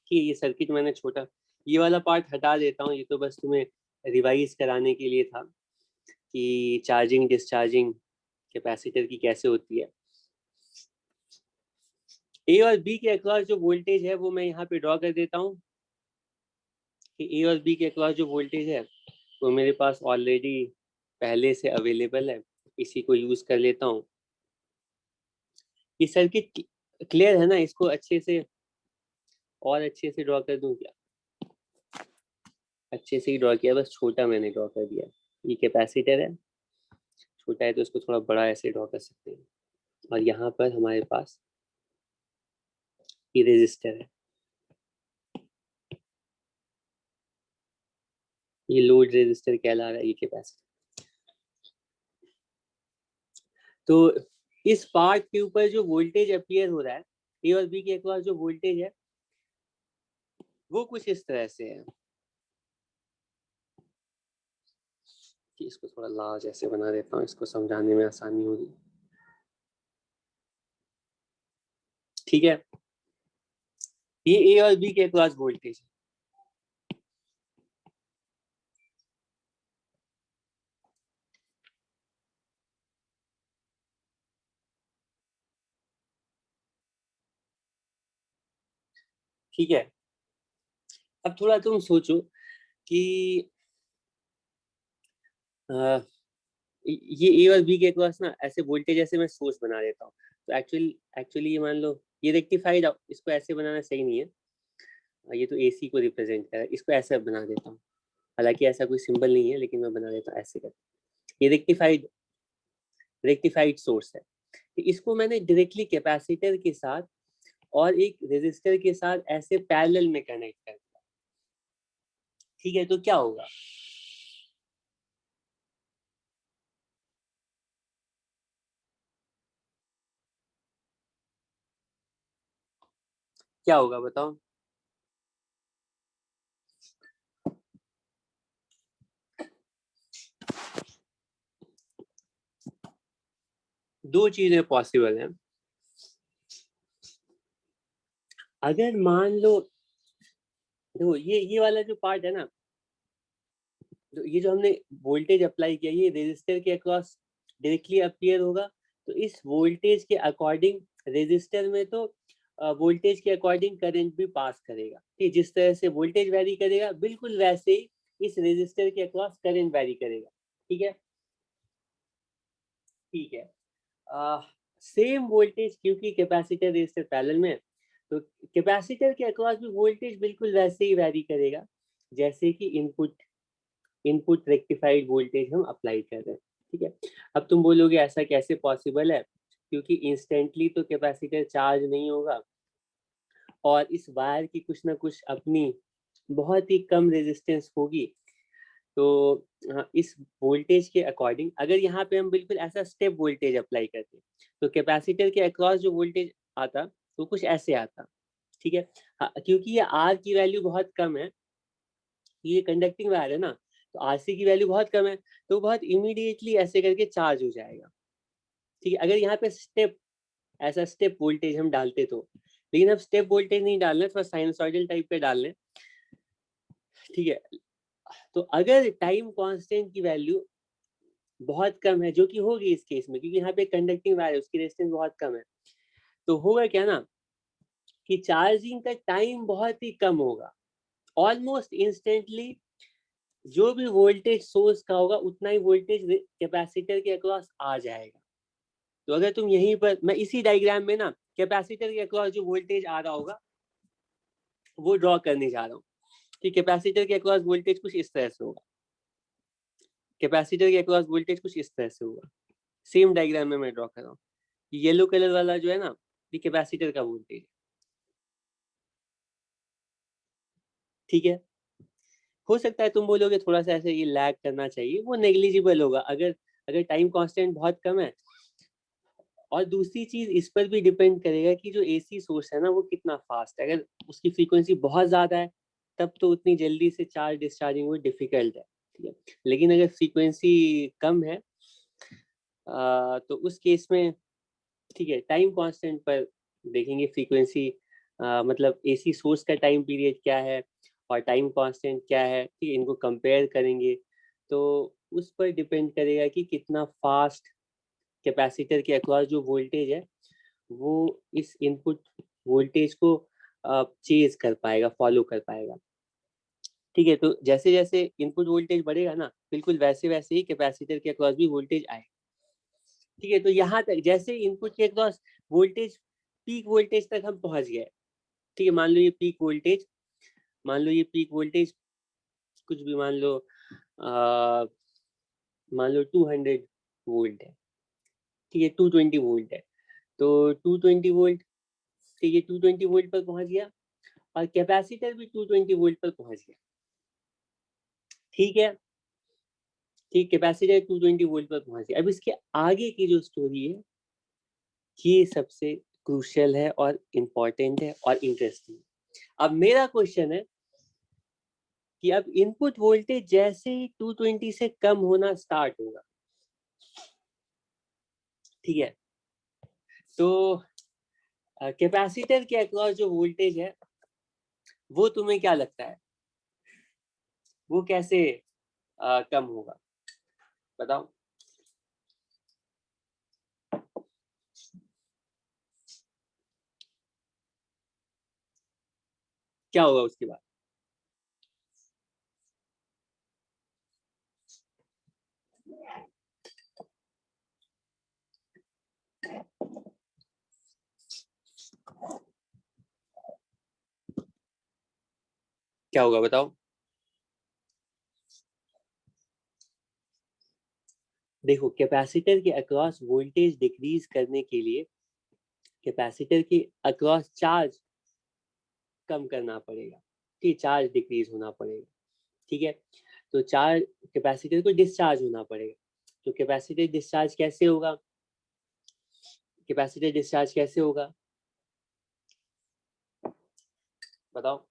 कि ये सर्किट मैंने छोटा, ये वाला पार्ट हटा देता हूँ, ये तो बस तुम्हें रिवाइज कराने के लिए था कि चार्जिंग डिस्चार्जिंग कैपेसिटर की कैसे होती है। ए और बी के अक्रॉस जो वोल्टेज है वो मैं यहाँ पे ड्रॉ कर देता हूँ कि ए और बी के अक्रॉस जो वोल्टेज है वो मेरे पास ऑलरेडी पहले से अवेलेबल है, इसी को यूज कर लेता हूँ। ये सर्किट क्लियर है ना, इसको अच्छे से और अच्छे से ड्रॉ कर दूं क्या, अच्छे से ही ड्रॉ किया, बस छोटा मैंने ड्रॉ कर दिया। ये कैपेसिटर है, छोटा है तो इसको थोड़ा बड़ा ऐसे ड्रॉ कर सकते हैं। और यहाँ पर हमारे पास ये रेजिस्टर है, ये लोड रेजिस्टर कहला रहा है ये कैपेसिटर। तो इस पार्ट के ऊपर जो वोल्टेज अपीयर हो रहा है ए और बी के अक्रॉस जो वोल्टेज है वो कुछ इस तरह से है कि इसको थोड़ा लार्ज ऐसे बना देता हूँ, इसको समझाने में आसानी होगी। ठीक है, ये ए और बी के अक्रॉस वोल्टेज है। ठीक है, अब थोड़ा तुम सोचो कि ये ए और बी के अक्रॉस ना ऐसे वोल्टेज ऐसे मैं सोर्स बना देता हूँ। तो एक्चुअली ये मान लो ये रेक्टिफाइड, इसको ऐसे बनाना सही नहीं है, ये तो AC को रिप्रेजेंट कर रहा है, इसको ऐसे बना देता हूँ। हालांकि ऐसा कोई सिंबल नहीं है लेकिन मैं बना देता हूँ ऐसे कर। ये रेक्टिफाइड सोर्स है, तो इसको मैंने डायरेक्टली कैपेसिटर के साथ और एक रेजिस्टर के साथ ऐसे पैरेलल में कनेक्ट कर दिया। ठीक है, तो क्या होगा, क्या होगा बताओ। दो चीजें पॉसिबल हैं। अगर मान लो देखो ये वाला जो पार्ट है ना, तो ये जो हमने वोल्टेज अप्लाई किया ये रेजिस्टर के अक्रॉस डायरेक्टली अपीयर होगा। तो इस वोल्टेज के अकॉर्डिंग रेजिस्टर में तो वोल्टेज के अकॉर्डिंग करंट भी पास करेगा। ठीक, जिस तरह से वोल्टेज वेरी करेगा बिल्कुल वैसे ही इस रेजिस्टर के अक्रॉस करंट वेरी करेगा। ठीक है, ठीक है। सेम वोल्टेज क्योंकि कैपेसिटर रेजिस्टर पैरेलल में है, तो कैपेसिटर के अक्रॉस भी वोल्टेज बिल्कुल वैसे ही वेरी करेगा जैसे कि इनपुट रेक्टिफाइड वोल्टेज हम अप्लाई कर रहे हैं। ठीक है, अब तुम बोलोगे ऐसा कैसे पॉसिबल है, क्योंकि इंस्टेंटली तो कैपेसिटर चार्ज नहीं होगा और इस वायर की कुछ ना कुछ अपनी बहुत ही कम रेजिस्टेंस होगी। तो इस वोल्टेज के अकॉर्डिंग अगर यहाँ पे हम बिल्कुल ऐसा स्टेप वोल्टेज अप्लाई करते तो कैपेसिटर के अक्रॉस जो वोल्टेज आता वो कुछ ऐसे आता। ठीक है, क्योंकि ये R की वैल्यू बहुत कम है, ये कंडक्टिंग वायर है ना, तो RC की वैल्यू बहुत कम है, तो बहुत इमीडिएटली ऐसे करके चार्ज हो जाएगा। ठीक है, अगर यहाँ पे ऐसा स्टेप वोल्टेज हम डालते तो, लेकिन अब स्टेप वोल्टेज नहीं डालना, थोड़ा साइनसॉइडल टाइप पे डाल लें। ठीक है, तो अगर टाइम कांस्टेंट की वैल्यू बहुत कम है, जो कि होगी इस केस में क्योंकि यहाँ पे कंडक्टिंग वायर है उसकी रेजिस्टेंस बहुत कम है, तो होगा क्या ना कि चार्जिंग का टाइम बहुत ही कम होगा, ऑलमोस्ट इंस्टेंटली जो भी वोल्टेज सोर्स का होगा उतना ही वोल्टेज कैपेसिटर के अक्रॉस आ जाएगा। तो अगर तुम यहीं पर, मैं इसी डायग्राम में ना कैपेसिटर के अक्रॉस जो वोल्टेज आ रहा होगा वो ड्रॉ करने जा रहा हूँ कि कैपेसिटर के अक्रॉस वोल्टेज कुछ इस तरह से होगा, कैपेसिटर के अक्रॉस वोल्टेज कुछ इस तरह से होगा। सेम डायग्राम में मैं ड्रॉ कर रहा हूँ, येलो कलर वाला जो है ना ये कैपेसिटर का वोल्टेज, ठीक है। हो सकता है तुम बोलोगे थोड़ा सा ऐसे ये लैग करना चाहिए, वो नेग्लिजिबल होगा अगर अगर टाइम कांस्टेंट बहुत कम है। और दूसरी चीज इस पर भी डिपेंड करेगा कि जो एसी सोर्स है ना वो कितना फास्ट है। अगर उसकी फ्रीक्वेंसी बहुत ज्यादा है तब तो उतनी जल्दी से चार्ज डिस्चार्जिंग वो डिफिकल्ट है, ठीक है। लेकिन अगर फ्रीक्वेंसी कम है तो उस केस में ठीक है, टाइम कांस्टेंट पर देखेंगे फ्रीक्वेंसी, मतलब एसी सोर्स का टाइम पीरियड क्या है और टाइम कांस्टेंट क्या है, ठीक है, इनको कंपेयर करेंगे तो उस पर डिपेंड करेगा कि कितना फास्ट कैपेसिटर के अक्रॉस जो वोल्टेज है वो इस इनपुट वोल्टेज को चेज कर पाएगा, फॉलो कर पाएगा, ठीक है। तो जैसे जैसे इनपुट वोल्टेज बढ़ेगा ना, बिल्कुल वैसे वैसे ही कैपेसिटर के अक्रॉस भी वोल्टेज आए, ठीक है। तो यहाँ तक जैसे इनपुट के अक्रॉस वोल्टेज पीक वोल्टेज तक हम पहुंच गए, ठीक है। मान लो ये पीक वोल्टेज कुछ भी मान लो 200 वोल्ट है, ठीक है, 220 वोल्ट है। तो 220 वोल्ट, ठीक है, 220 वोल्ट पर पहुंच गया और कैपेसिटर भी 220 वोल्ट पर पहुंच गया, ठीक है। ठीक, कैपेसिटर 220 वोल्ट पर पहुंच गया। अब इसके आगे की जो स्टोरी है ये सबसे क्रूशियल है और इम्पोर्टेंट है और इंटरेस्टिंग। अब मेरा क्वेश्चन है कि अब इनपुट वोल्टेज जैसे ही 220 से कम होना स्टार्ट होगा, ठीक है, तो कैपेसिटर के अक्रॉस जो वोल्टेज है वो तुम्हें क्या लगता है वो कैसे कम होगा, बताओ। क्या होगा उसके बाद? क्या होगा बताओ। देखो, कैपेसिटर के अक्रॉस वोल्टेज डिक्रीज करने के लिए कैपेसिटर के अक्रॉस चार्ज कम करना पड़ेगा, ठीक, चार्ज डिक्रीज होना पड़ेगा, ठीक है। तो चार्ज कैपेसिटर को डिस्चार्ज होना पड़ेगा। तो कैपेसिटर डिस्चार्ज कैसे होगा? कैपेसिटर डिस्चार्ज कैसे होगा बताओ।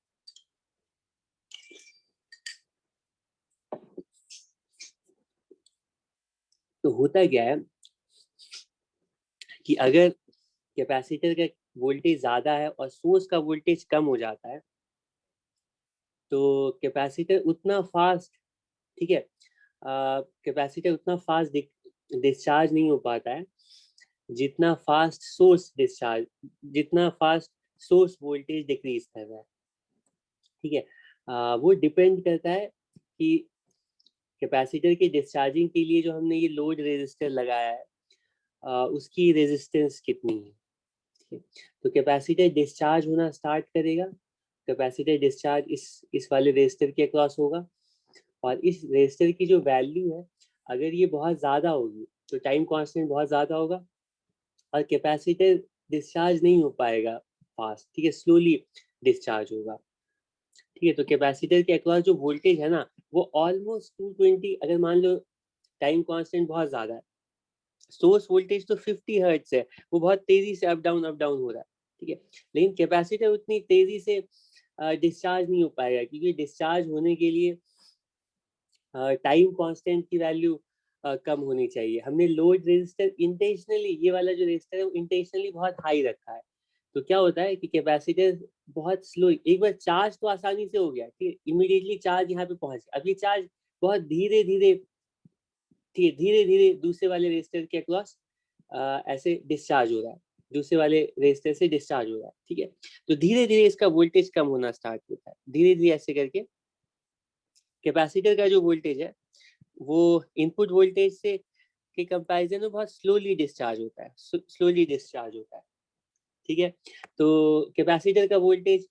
तो होता क्या है कि अगर कैपेसिटर का वोल्टेज ज्यादा है और सोर्स का वोल्टेज कम हो जाता है तो कैपेसिटर उतना फास्ट, ठीक है, कैपेसिटर उतना फास्ट डिस्चार्ज नहीं हो पाता है जितना फास्ट सोर्स डिस्चार्ज, जितना फास्ट सोर्स वोल्टेज डिक्रीज कर रहा है, ठीक है। वो डिपेंड करता है कि कैपेसिटर के डिस्चार्जिंग के लिए जो हमने ये लोड रेजिस्टर लगाया है उसकी रेजिस्टेंस कितनी है, ठीक है। तो कैपेसिटर डिस्चार्ज होना स्टार्ट करेगा, कैपेसिटर डिस्चार्ज इस वाले रेजिस्टर के अक्रॉस होगा और इस रेजिस्टर की जो वैल्यू है अगर ये बहुत ज्यादा होगी तो टाइम कांस्टेंट बहुत ज्यादा होगा और कैपेसिटर डिस्चार्ज नहीं हो पाएगा फास्ट, ठीक है, स्लोली डिस्चार्ज होगा, ठीक है। तो कैपेसिटर के अक्रॉस जो वोल्टेज है ना वो ऑलमोस्ट 220, अगर मान लो टाइम कांस्टेंट बहुत ज्यादा है, सोर्स वोल्टेज तो 50 हर्ट्ज है, वो बहुत तेजी से अप डाउन हो रहा है, ठीक है। लेकिन कैपेसिटर उतनी तेजी से डिस्चार्ज नहीं हो पाएगा क्योंकि डिस्चार्ज होने के लिए टाइम कांस्टेंट की वैल्यू कम होनी चाहिए। हमने लोड रेजिस्टर इंटेंशनली, ये वाला जो रेजिस्टर है वो इंटेंशनली बहुत हाई रखा है। तो क्या होता है कि कैपेसिटर बहुत स्लो, एक बार चार्ज तो आसानी से हो गया, ठीक है, इमीडिएटली चार्ज यहाँ पे पहुंच गया, अब ये चार्ज बहुत धीरे धीरे, ठीक है, धीरे धीरे दूसरे वाले रेजिस्टर के अक्रॉस ऐसे डिस्चार्ज हो रहा है, दूसरे वाले रेजिस्टर से डिस्चार्ज हो रहा है, ठीक है। तो धीरे धीरे इसका वोल्टेज कम होना स्टार्ट होता है, धीरे धीरे ऐसे करके कैपेसिटर का जो वोल्टेज है वो इनपुट वोल्टेज से के कंपैरिजन में बहुत स्लोली डिस्चार्ज होता है, स्लोली डिस्चार्ज होता है, ठीक है। तो कैपेसिटर का वोल्टेज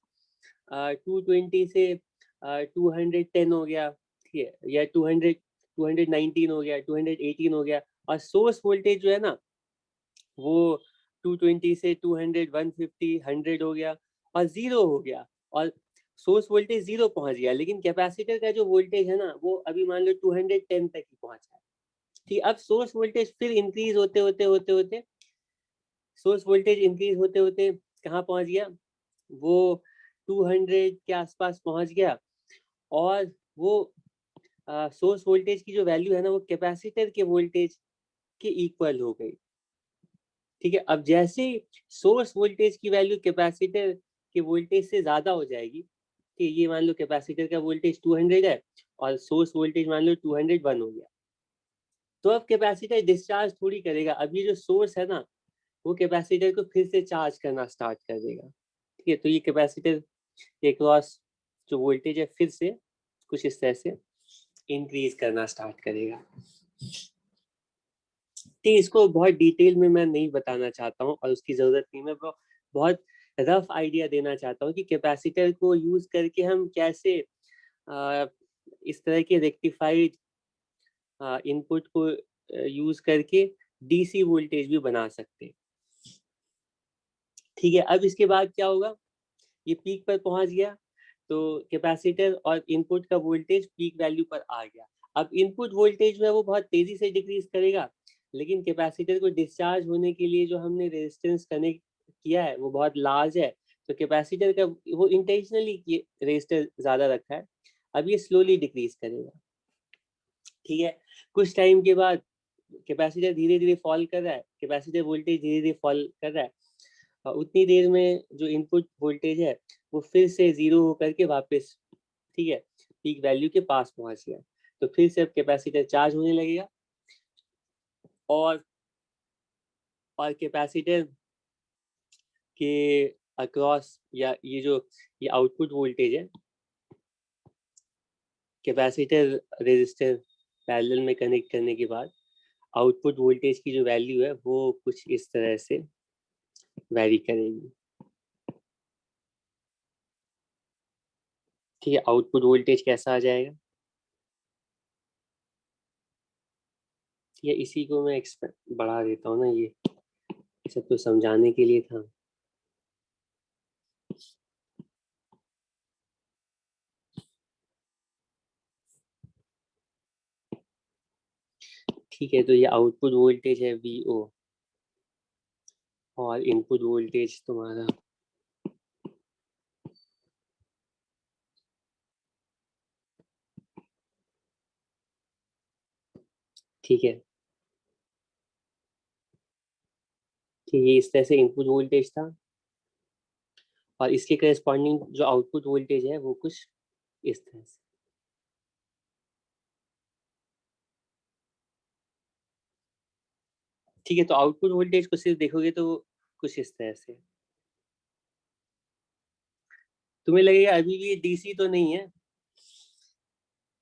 220 से 210 हो गया, ठीक है, या 219 हो गया, 218 हो गया, और सोर्स वोल्टेज जो है ना वो 220 से 200, 150, 100 हो गया और जीरो हो गया, और सोर्स वोल्टेज 0 पहुंच गया, लेकिन कैपेसिटर का जो वोल्टेज है ना वो अभी मान लो 210 तक ही पहुंचा है। ठीक, अब सोर्स वोल्टेज फिर इंक्रीज होते होते होते होते सोर्स वोल्टेज इंक्रीज होते होते कहाँ पहुंच गया, वो 200 के आसपास पहुंच गया, और वो सोर्स वोल्टेज की जो वैल्यू है ना वो कैपेसिटर के वोल्टेज के इक्वल हो गई। ठीक है, अब जैसे सोर्स वोल्टेज की वैल्यू कैपेसिटर के वोल्टेज से ज्यादा हो जाएगी, कि ये मान लो कैपेसिटर का वोल्टेज 200 है और सोर्स वोल्टेज मान लो 201 हो गया, तो अब कैपेसिटर डिस्चार्ज थोड़ी करेगा, अब ये जो सोर्स है ना वो कैपेसिटर को फिर से चार्ज करना स्टार्ट कर देगा। ठीक है, तो ये कैपेसिटर के क्रॉस जो वोल्टेज है फिर से कुछ इस तरह से इंक्रीज करना स्टार्ट करेगा। ठीक, इसको बहुत डिटेल में मैं नहीं बताना चाहता हूँ और उसकी जरूरत नहीं, मैं बहुत रफ आइडिया देना चाहता हूँ कि कैपेसिटर को यूज करके हम कैसे इस तरह के रेक्टिफाइड इनपुट को यूज करके डीसी वोल्टेज भी बना सकते हैं। ठीक है, अब इसके बाद क्या होगा, ये पीक पर पहुंच गया, तो कैपेसिटर और इनपुट का वोल्टेज पीक वैल्यू पर आ गया। अब इनपुट वोल्टेज में वो बहुत तेजी से डिक्रीज करेगा, लेकिन कैपेसिटर को डिस्चार्ज होने के लिए जो हमने रेजिस्टेंस कनेक्ट किया है वो बहुत लार्ज है, तो कैपेसिटर का वो इंटेंशनली रेजिस्टर ज्यादा रखा है, अब ये स्लोली डिक्रीज करेगा। ठीक है, कुछ टाइम के बाद कैपेसिटर धीरे धीरे फॉल कर रहा है, कैपेसिटर वोल्टेज धीरे धीरे फॉल कर रहा है, और उतनी देर में जो इनपुट वोल्टेज है वो फिर से 0 होकर के वापस, ठीक है, पीक वैल्यू के पास पहुंच गया, तो फिर से अब कैपेसिटर चार्ज होने लगेगा, और कैपेसिटर के अक्रॉस या ये आउटपुट वोल्टेज है, कैपेसिटर रेजिस्टर पैरेलल में कनेक्ट करने के बाद आउटपुट वोल्टेज की जो वैल्यू है वो कुछ इस तरह से वैरी करेगी। ठीक है, आउटपुट वोल्टेज कैसा आ जाएगा, ये इसी को मैं बढ़ा देता हूँ ना, ये सब तो समझाने के लिए था। ठीक है, तो ये आउटपुट वोल्टेज है VO, और इनपुट वोल्टेज तुम्हारा ठीक है, ठीक है, इस तरह से इनपुट वोल्टेज था, और इसके करेस्पॉन्डिंग जो आउटपुट वोल्टेज है वो कुछ इस तरह से। ठीक है, तो आउटपुट वोल्टेज को सिर्फ देखोगे तो कुछ इस तरह से, तुम्हें लगेगा अभी भी ये डीसी तो नहीं है,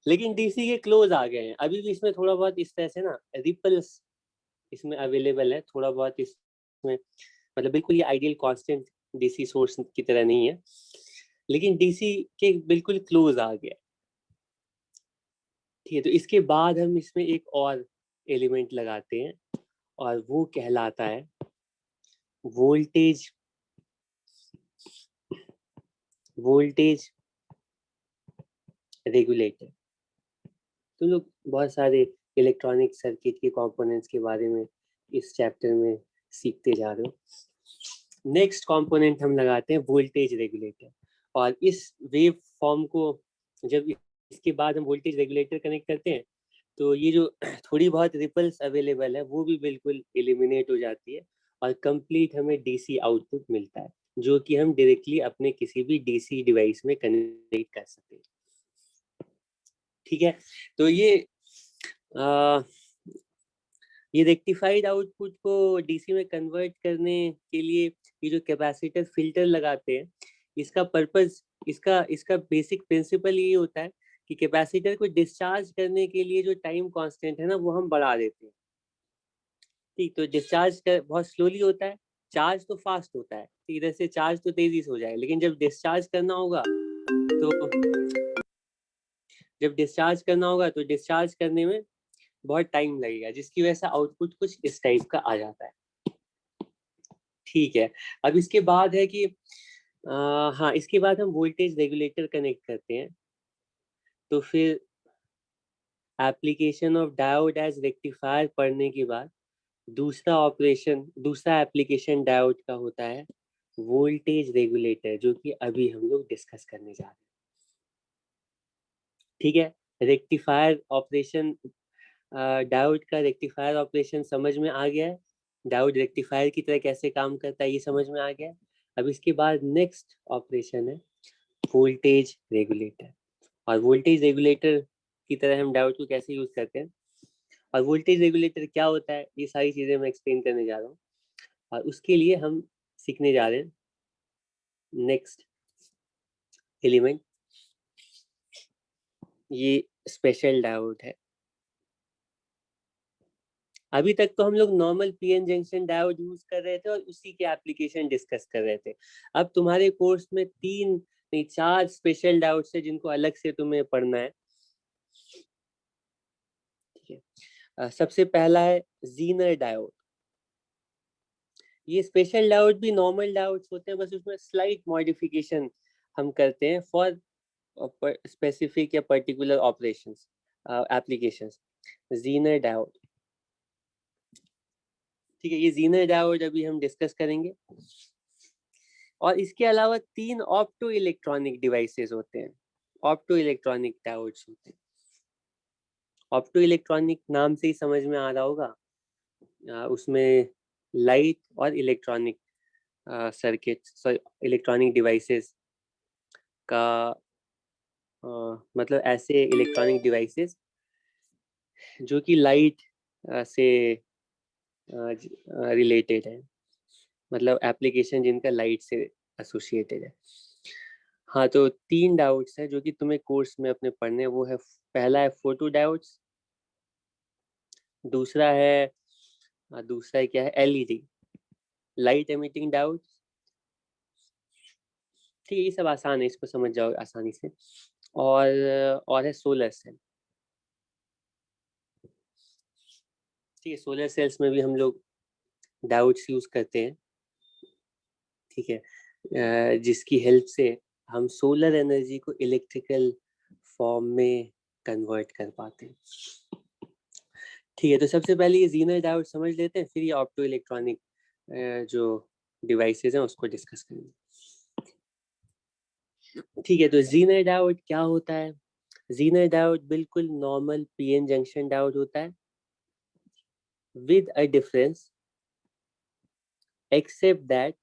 लेकिन डीसी के क्लोज आ गए हैं, अभी भी इसमें थोड़ा बहुत इस तरह से ना रिपल्स इसमें अवेलेबल है, थोड़ा बहुत इसमें, मतलब बिल्कुल ये आइडियल कांस्टेंट डीसी सोर्स की तरह नहीं है, लेकिन डीसी के बिल्कुल क्लोज आ गया। ठीक है, तो इसके बाद हम इसमें एक और एलिमेंट लगाते हैं, और वो कहलाता है वोल्टेज वोल्टेज रेगुलेटर। तुम लोग बहुत सारे इलेक्ट्रॉनिक सर्किट के कंपोनेंट्स के बारे में इस चैप्टर में सीखते जा रहे हो। नेक्स्ट कंपोनेंट हम लगाते हैं वोल्टेज रेगुलेटर, और इस वेव फॉर्म को जब इसके बाद हम वोल्टेज रेगुलेटर कनेक्ट करते हैं तो ये जो थोड़ी बहुत रिपल्स अवेलेबल है वो भी बिल्कुल एलिमिनेट हो जाती है, और कंप्लीट हमें डीसी आउटपुट मिलता है, जो कि हम डायरेक्टली अपने किसी भी डीसी डिवाइस में कनेक्ट कर सकते हैं। ठीक है, तो ये रेक्टिफाइड आउटपुट को डीसी में कन्वर्ट करने के लिए ये जो कैपेसिटर फिल्टर लगाते हैं, इसका पर्पस, इसका इसका बेसिक प्रिंसिपल ये होता है कि कैपेसिटर को डिस्चार्ज करने के लिए जो टाइम कांस्टेंट है ना वो हम बढ़ा देते हैं। ठीक, तो डिस्चार्ज बहुत स्लोली होता है, चार्ज तो फास्ट होता है, इधर से चार्ज तो तेजी से हो जाएगा, लेकिन जब डिस्चार्ज करना होगा तो डिस्चार्ज करने में बहुत टाइम लगेगा, जिसकी वजह से आउटपुट कुछ इस टाइप का आ जाता है। ठीक है, अब इसके बाद है कि हाँ, इसके बाद हम वोल्टेज रेगुलेटर कनेक्ट करते हैं। तो फिर application of diode as rectifier पढ़ने के बाद दूसरा एप्लीकेशन डायोड का होता है वोल्टेज रेगुलेटर, जो कि अभी हम लोग डिस्कस करने जा रहे हैं। ठीक है, रेक्टिफायर ऑपरेशन, डायोड का रेक्टिफायर ऑपरेशन समझ में आ गया है। डायोड रेक्टिफायर की तरह कैसे काम करता है ये समझ में आ गया है। अब इसके बाद नेक्स्ट ऑपरेशन है वोल्टेज रेगुलेटर, और वोल्टेज रेगुलेटर की तरह हम डायोड को कैसे यूज करते हैं और वोल्टेज रेगुलेटर क्या होता है, ये सारी चीजें मैं एक्सप्लेन करने जा रहा हूँ। और उसके लिए हम सीखने जा रहे हैं नेक्स्ट एलिमेंट, ये स्पेशल डायोड है। अभी तक तो हम लोग normal PN junction diode use कर रहे थे और उसी के एप्लीकेशन डिस्कस कर रहे थे। अब तुम्हारे कोर्स में 3 नहीं 4 स्पेशल डायोड्स है जिनको अलग से तुम्हें पढ़ना है। ठीक है, सबसे पहला है जीनर डायोड। ये स्पेशल डायोड भी नॉर्मल डायोड्स होते हैं, बस उसमें स्लाइट मॉडिफिकेशन हम करते हैं फॉर स्पेसिफिक या particular operations applications. Zener diode, ठीक है, ये जीनर डायोड अभी हम डिस्कस करेंगे। और इसके अलावा 3 ऑप्टो इलेक्ट्रॉनिक डिवाइसेस होते हैं, ऑप्टो इलेक्ट्रॉनिक डायोड्स होते हैं। ऑप्टो इलेक्ट्रॉनिक नाम से ही समझ में आ रहा होगा, उसमें लाइट और इलेक्ट्रॉनिक सर्किट, इलेक्ट्रॉनिक डिवाइसेस का मतलब ऐसे इलेक्ट्रॉनिक डिवाइसेस जो कि लाइट से रिलेटेड है, मतलब एप्लीकेशन जिनका लाइट से एसोसिएटेड है। हाँ, तो 3 डायोड्स है जो कि तुम्हें कोर्स में अपने पढ़ने, वो है पहला है फोटो डायोड्स, दूसरा है क्या है एलईडी, लाइट एमिटिंग डायोड्स। ठीक है, ये सब आसान है, इसको समझ जाओ आसानी से। और है सोलर सेल। ठीक है, सोलर सेल्स में भी हम लोग डायोड्स यूज करते हैं। ठीक है, जिसकी हेल्प से हम सोलर एनर्जी को इलेक्ट्रिकल फॉर्म में कन्वर्ट कर पाते हैं। ठीक है, तो सबसे पहले ये जीनर डायोड समझ लेते हैं, फिर ये ऑप्टो इलेक्ट्रॉनिक जो डिवाइसेस हैं उसको डिस्कस करेंगे। ठीक है, तो जीनर डायोड क्या होता है? जीनर डायोड बिल्कुल नॉर्मल पीएन जंक्शन डायोड होता है with a difference, except that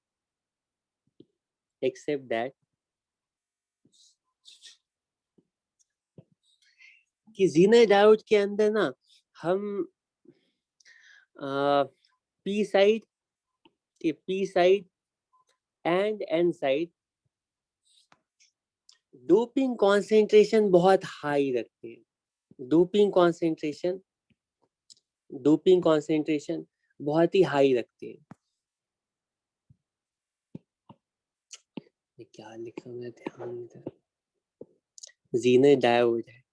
कि जीनर डायोड के अंदर ना हम P side and N side doping concentration बहुत हाई रखते हैं। डोपिंग कॉन्सेंट्रेशन बहुत ही हाई रखते हैं। क्या लिखा मैं ध्यान नहीं था, जीनर डायोड है,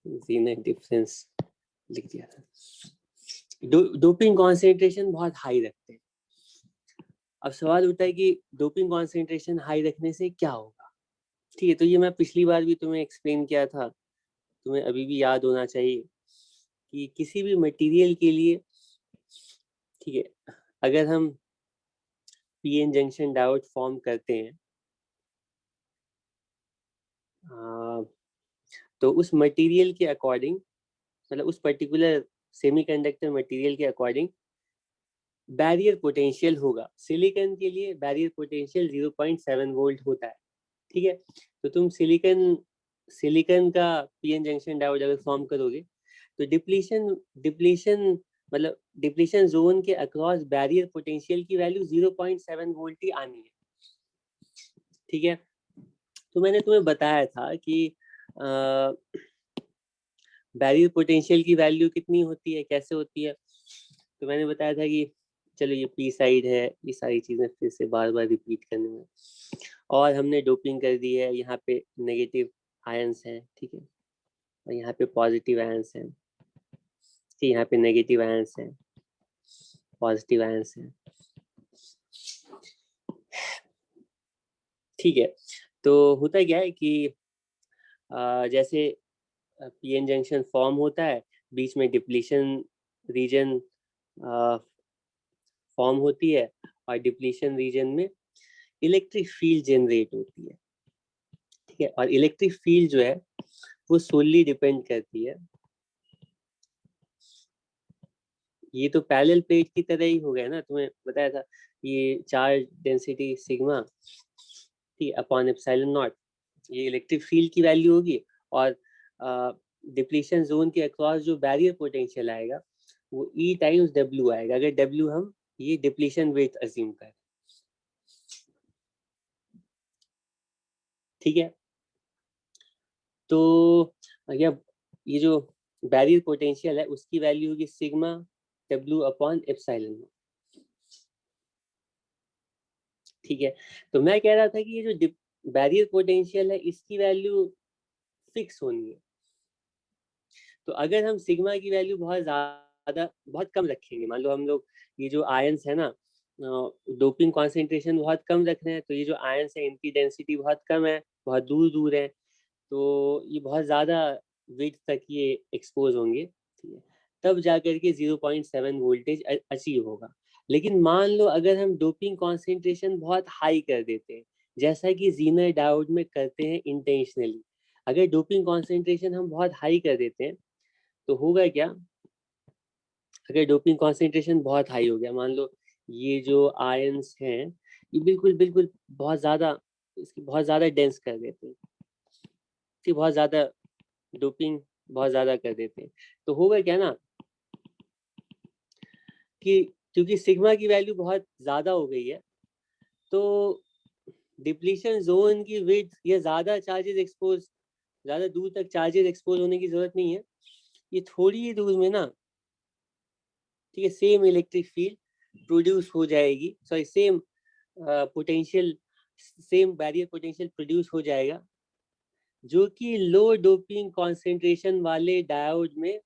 जीनर डिफरेंस लिख दिया था। डोपिंग कॉन्सेंट्रेशन बहुत हाई रखते हैं। अब सवाल उठता है कि डोपिंग कॉन्सेंट्रेशन हाई रखने से क्या होगा। ठीक है, तो ये मैं पिछली बार भी तुम्हें एक्सप्लेन किया था, तुम्हें अभी भी याद होना चाहिए कि किसी भी मटेरियल के लिए, ठीक है, अगर हम पीएन जंक्शन डायोड फॉर्म करते हैं तो उस मटेरियल के अकॉर्डिंग, मतलब उस पर्टिकुलर सेमीकंडक्टर मटेरियल के अकॉर्डिंग बैरियर पोटेंशियल होगा। सिलिकॉन के लिए बैरियर पोटेंशियल 0.7 वोल्ट होता है। ठीक है, तो तुम सिलिकॉन का पीएन जंक्शन डायोड अगर फॉर्म करोगे तो डिप्लीशन मतलब डिप्लीशन जोन के अक्रॉस बैरियर पोटेंशियल की वैल्यू 0.7 वोल्ट ही आनी है। ठीक है, तो मैंने तुम्हें बताया था कि बैरियर पोटेंशियल की वैल्यू कितनी होती है, कैसे होती है। तो मैंने बताया था कि चलो ये पी साइड है, ये सारी चीजें फिर से बार बार रिपीट करने में, और हमने डोपिंग कर दी है, यहाँ पे नेगेटिव आयंस हैं। ठीक है, और यहाँ पे पॉजिटिव आयंस हैं। ठीक, यहाँ पे नेगेटिव आयंस हैं, पॉजिटिव आयंस हैं। ठीक है, तो होता क्या है कि जैसे पीएन जंक्शन फॉर्म होता है, बीच में डिप्लीशन रीजन फॉर्म होती है, और डिप्लीशन रीजन में इलेक्ट्रिक फील्ड जनरेट होती है। ठीक है, और इलेक्ट्रिक फील्ड जो है वो सोलली डिपेंड करती है, ये तो पैरेलल प्लेट की तरह ही हो गया ना, तुम्हें बताया था, ये charge density sigma T upon epsilon not, ये इलेक्ट्रिक फील्ड की वैल्यू होगी, और डिप्लीशन जोन के अक्रॉस जो बैरियर पोटेंशियल आएगा वो E टाइम्स W आएगा, अगर W हम ये डिप्लीशन वेट अज्यूम करें। ठीक है, तो ये जो बैरियर पोटेंशियल है उसकी वैल्यू होगी sigma W upon epsilon not. ठीक है, तो मैं कह रहा था कि ये जो बैरियर पोटेंशियल है इसकी वैल्यू फिक्स होनी है, तो अगर हम सिग्मा की वैल्यू बहुत कम रखेंगे, मान लो हम लोग ये जो आयंस है ना, डोपिंग कॉन्सेंट्रेशन बहुत कम रख रहे हैं, तो ये जो आयंस है इनकी डेंसिटी बहुत कम है, बहुत दूर दूर है, तो ये बहुत ज़्यादा वेट तक ये एक्सपोज होंगे। ठीक है, तब जाकर के 0.7 वोल्टेज अचीव होगा। लेकिन मान लो अगर हम डोपिंग कॉन्सेंट्रेशन बहुत हाई कर देते हैं, जैसा कि जीनर डायोड में करते हैं इंटेंशनली, अगर डोपिंग कॉन्सेंट्रेशन हम बहुत हाई कर देते हैं तो होगा क्या, अगर डोपिंग कॉन्सेंट्रेशन बहुत हाई हो गया, मान लो ये जो आयंस हैं ये बिल्कुल बिल्कुल बहुत ज़्यादा, इसकी बहुत ज़्यादा डेंस कर देते हैं, इसकी बहुत ज़्यादा डोपिंग बहुत ज़्यादा कर देते हैं, तो होगा क्या ना कि क्योंकि सिग्मा की वैल्यू बहुत ज़्यादा हो गई है, तो डिप्लीशन जोन की विड्थ या ज़्यादा चार्जेस एक्सपोज, ज़्यादा दूर तक चार्जेस एक्सपोज होने की ज़रूरत नहीं है, ये थोड़ी ही दूर में ना, ठीक है, सेम इलेक्ट्रिक फील्ड प्रोड्यूस हो जाएगी, sorry same potential, same barrier potential produce हो जाएगा, जो कि लो डोपिंग कॉन्सेंट्रेशन वाले डायोड में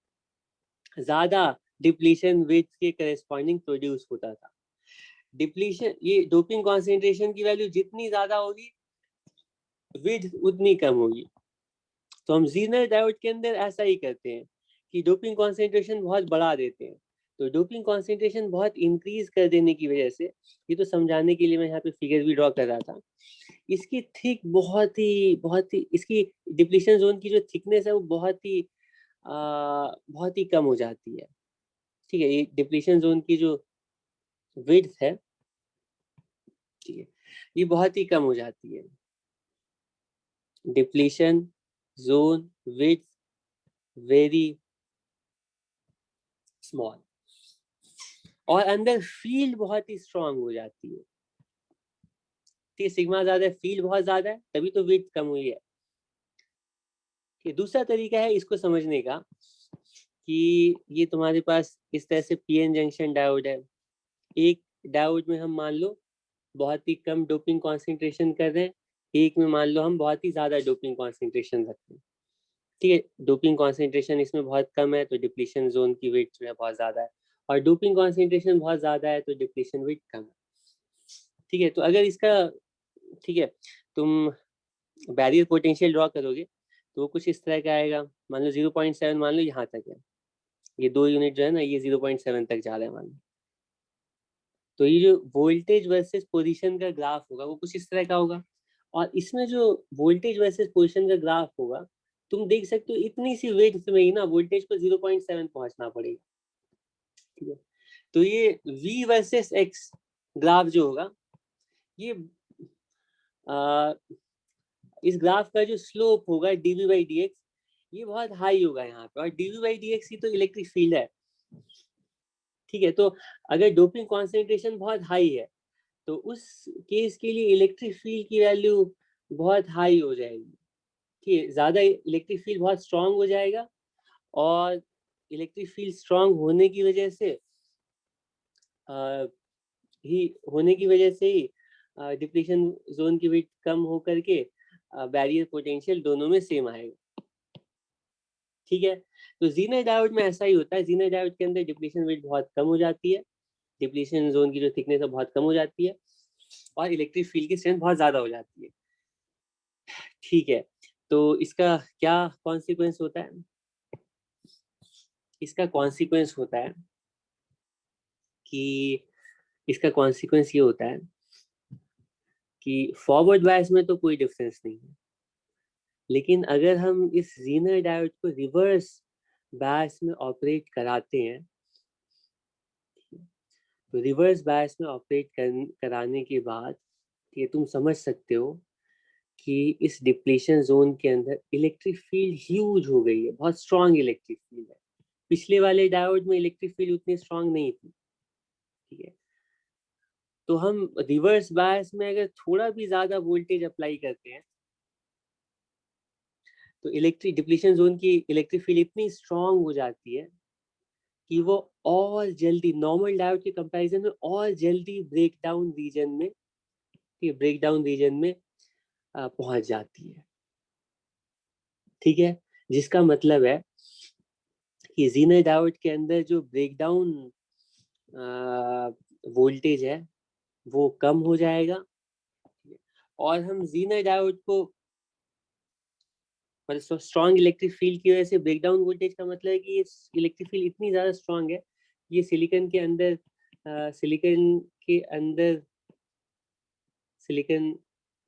ज्यादा डिप्लीशन विड्थ के करेस्पॉन्डिंग प्रोड्यूस होता था। डिप्लीशन, ये डोपिंग कॉन्सेंट्रेशन की वैल्यू जितनी ज्यादा होगी विड्थ उतनी कम होगी, तो हम जीनर डायोड के अंदर ऐसा ही करते हैं कि डोपिंग कॉन्सेंट्रेशन बहुत बढ़ा देते हैं, तो डोपिंग कॉन्सेंट्रेशन बहुत इंक्रीज कर देने की वजह से, ये तो समझाने के लिए मैं यहाँ पे फिगर भी ड्रॉ कर रहा था, इसकी थिक बहुत ही इसकी डिप्लीशन जोन की जो थिकनेस है वो बहुत ही कम हो जाती है। ठीक है, ये डिप्लीशन जोन की जो विड्थ है, ठीक है, ये बहुत ही कम हो जाती है, depletion zone width very small, और अंदर फील्ड बहुत ही स्ट्रांग हो जाती है। ठीक, सिग्मा ज्यादा है, फील्ड बहुत ज्यादा है, तभी तो विड्थ कम हुई है। ठीक, दूसरा तरीका है इसको समझने का कि ये तुम्हारे पास इस तरह से पीएन जंक्शन डायोड है, एक डायोड में हम मान लो बहुत ही कम डोपिंग कॉन्सेंट्रेशन कर रहे हैं, एक में मान लो हम बहुत ही ज्यादा डोपिंग कॉन्सेंट्रेशन रखते हैं। ठीक है, डोपिंग कॉन्सेंट्रेशन इसमें बहुत कम है तो डिप्लीशन जोन की वेट जो है बहुत ज्यादा है, और डोपिंग कॉन्सेंट्रेशन बहुत ज्यादा है तो डिप्लीशन वेट कम है। ठीक है, तो अगर इसका, ठीक है, तुम बैरियर पोटेंशियल ड्रॉ करोगे तो वो कुछ इस तरह का आएगा, मान लो 0.7, मान लो यहाँ तक है, ये 2 यूनिट जो है ना ये 0.7 तक जा रहे हैं मान लो, तो ये जो वोल्टेज वर्सेस पोजीशन का ग्राफ होगा वो कुछ इस तरह का होगा, और इसमें जो वोल्टेज वर्सेस पोजीशन का ग्राफ होगा, तुम देख सकते हो इतनी सी वेट में ही ना वोल्टेज को 0.7 पहुंचना पड़ेगा। ठीक है, तो ये V वर्सेस X ग्राफ जो होगा, ये आ, इस ग्राफ का जो स्लोप होगा dV/dx ये बहुत हाई होगा यहाँ पे, और dV/dx ही तो इलेक्ट्रिक फील्ड है। ठीक है, तो अगर डोपिंग कॉन्सेंट्रेशन बहुत हाई है तो उस केस के लिए इलेक्ट्रिक फील्ड की वैल्यू बहुत हाई हो जाएगी। ठीक है, ज्यादा इलेक्ट्रिक फील्ड बहुत स्ट्रांग हो जाएगा, और इलेक्ट्रिक फील्ड स्ट्रांग होने की वजह से ही डिप्लीशन जोन की वेट कम होकर के बैरियर पोटेंशियल दोनों में सेम आएगा। ठीक है, तो जीनर डायोड में ऐसा ही होता है, जीनर डायोड के अंदर डिप्लीशन वेट बहुत कम हो जाती है, डिप्लीशन जोन की जो थिकनेस है बहुत कम हो जाती है, और इलेक्ट्रिक फील्ड की स्ट्रेंथ बहुत ज्यादा हो जाती है। ठीक है, तो इसका क्या कॉन्सिक्वेंस होता है? इसका कॉन्सिक्वेंस होता है कि इसका कॉन्सिक्वेंस ये होता है कि फॉरवर्ड बायस में तो कोई डिफरेंस नहीं है, लेकिन अगर हम इस ज़ीनर डायोड को रिवर्स बायस में ऑपरेट कराते हैं, तो रिवर्स बायस में ऑपरेट कराने के बाद ये तुम समझ सकते हो कि इस डिप्लीशन जोन के अंदर इलेक्ट्रिक फील्ड ह्यूज हो गई है, बहुत स्ट्रॉन्ग इलेक्ट्रिक फील्ड है। पिछले वाले डायोड में इलेक्ट्रिक फील्ड उतनी स्ट्रॉन्ग नहीं थी, ठीक है। तो हम रिवर्स बायस में अगर थोड़ा भी ज्यादा वोल्टेज अप्लाई करते हैं तो इलेक्ट्रिक डिप्लीशन जोन की इलेक्ट्रिक फील्ड इतनी स्ट्रॉन्ग हो जाती है कि वो और जल्दी नॉर्मल डायोड के कंपैरिजन में और जल्दी ब्रेक डाउन रीजन में, ब्रेक डाउन रीजन में पहुंच जाती है, ठीक है। जिसका मतलब है कि ज़ीनर डायोड के अंदर जो ब्रेक डाउन वोल्टेज है वो कम हो जाएगा, और हम ज़ीनर डायोड को मतलब स्ट्रॉन्ग इलेक्ट्रिक फील्ड की वजह से ब्रेक डाउन वोल्टेज का मतलब है कि ये इलेक्ट्रिक फील्ड इतनी ज़्यादा स्ट्रॉन्ग है, ये सिलिकॉन के अंदर सिलिकॉन के अंदर सिलिकॉन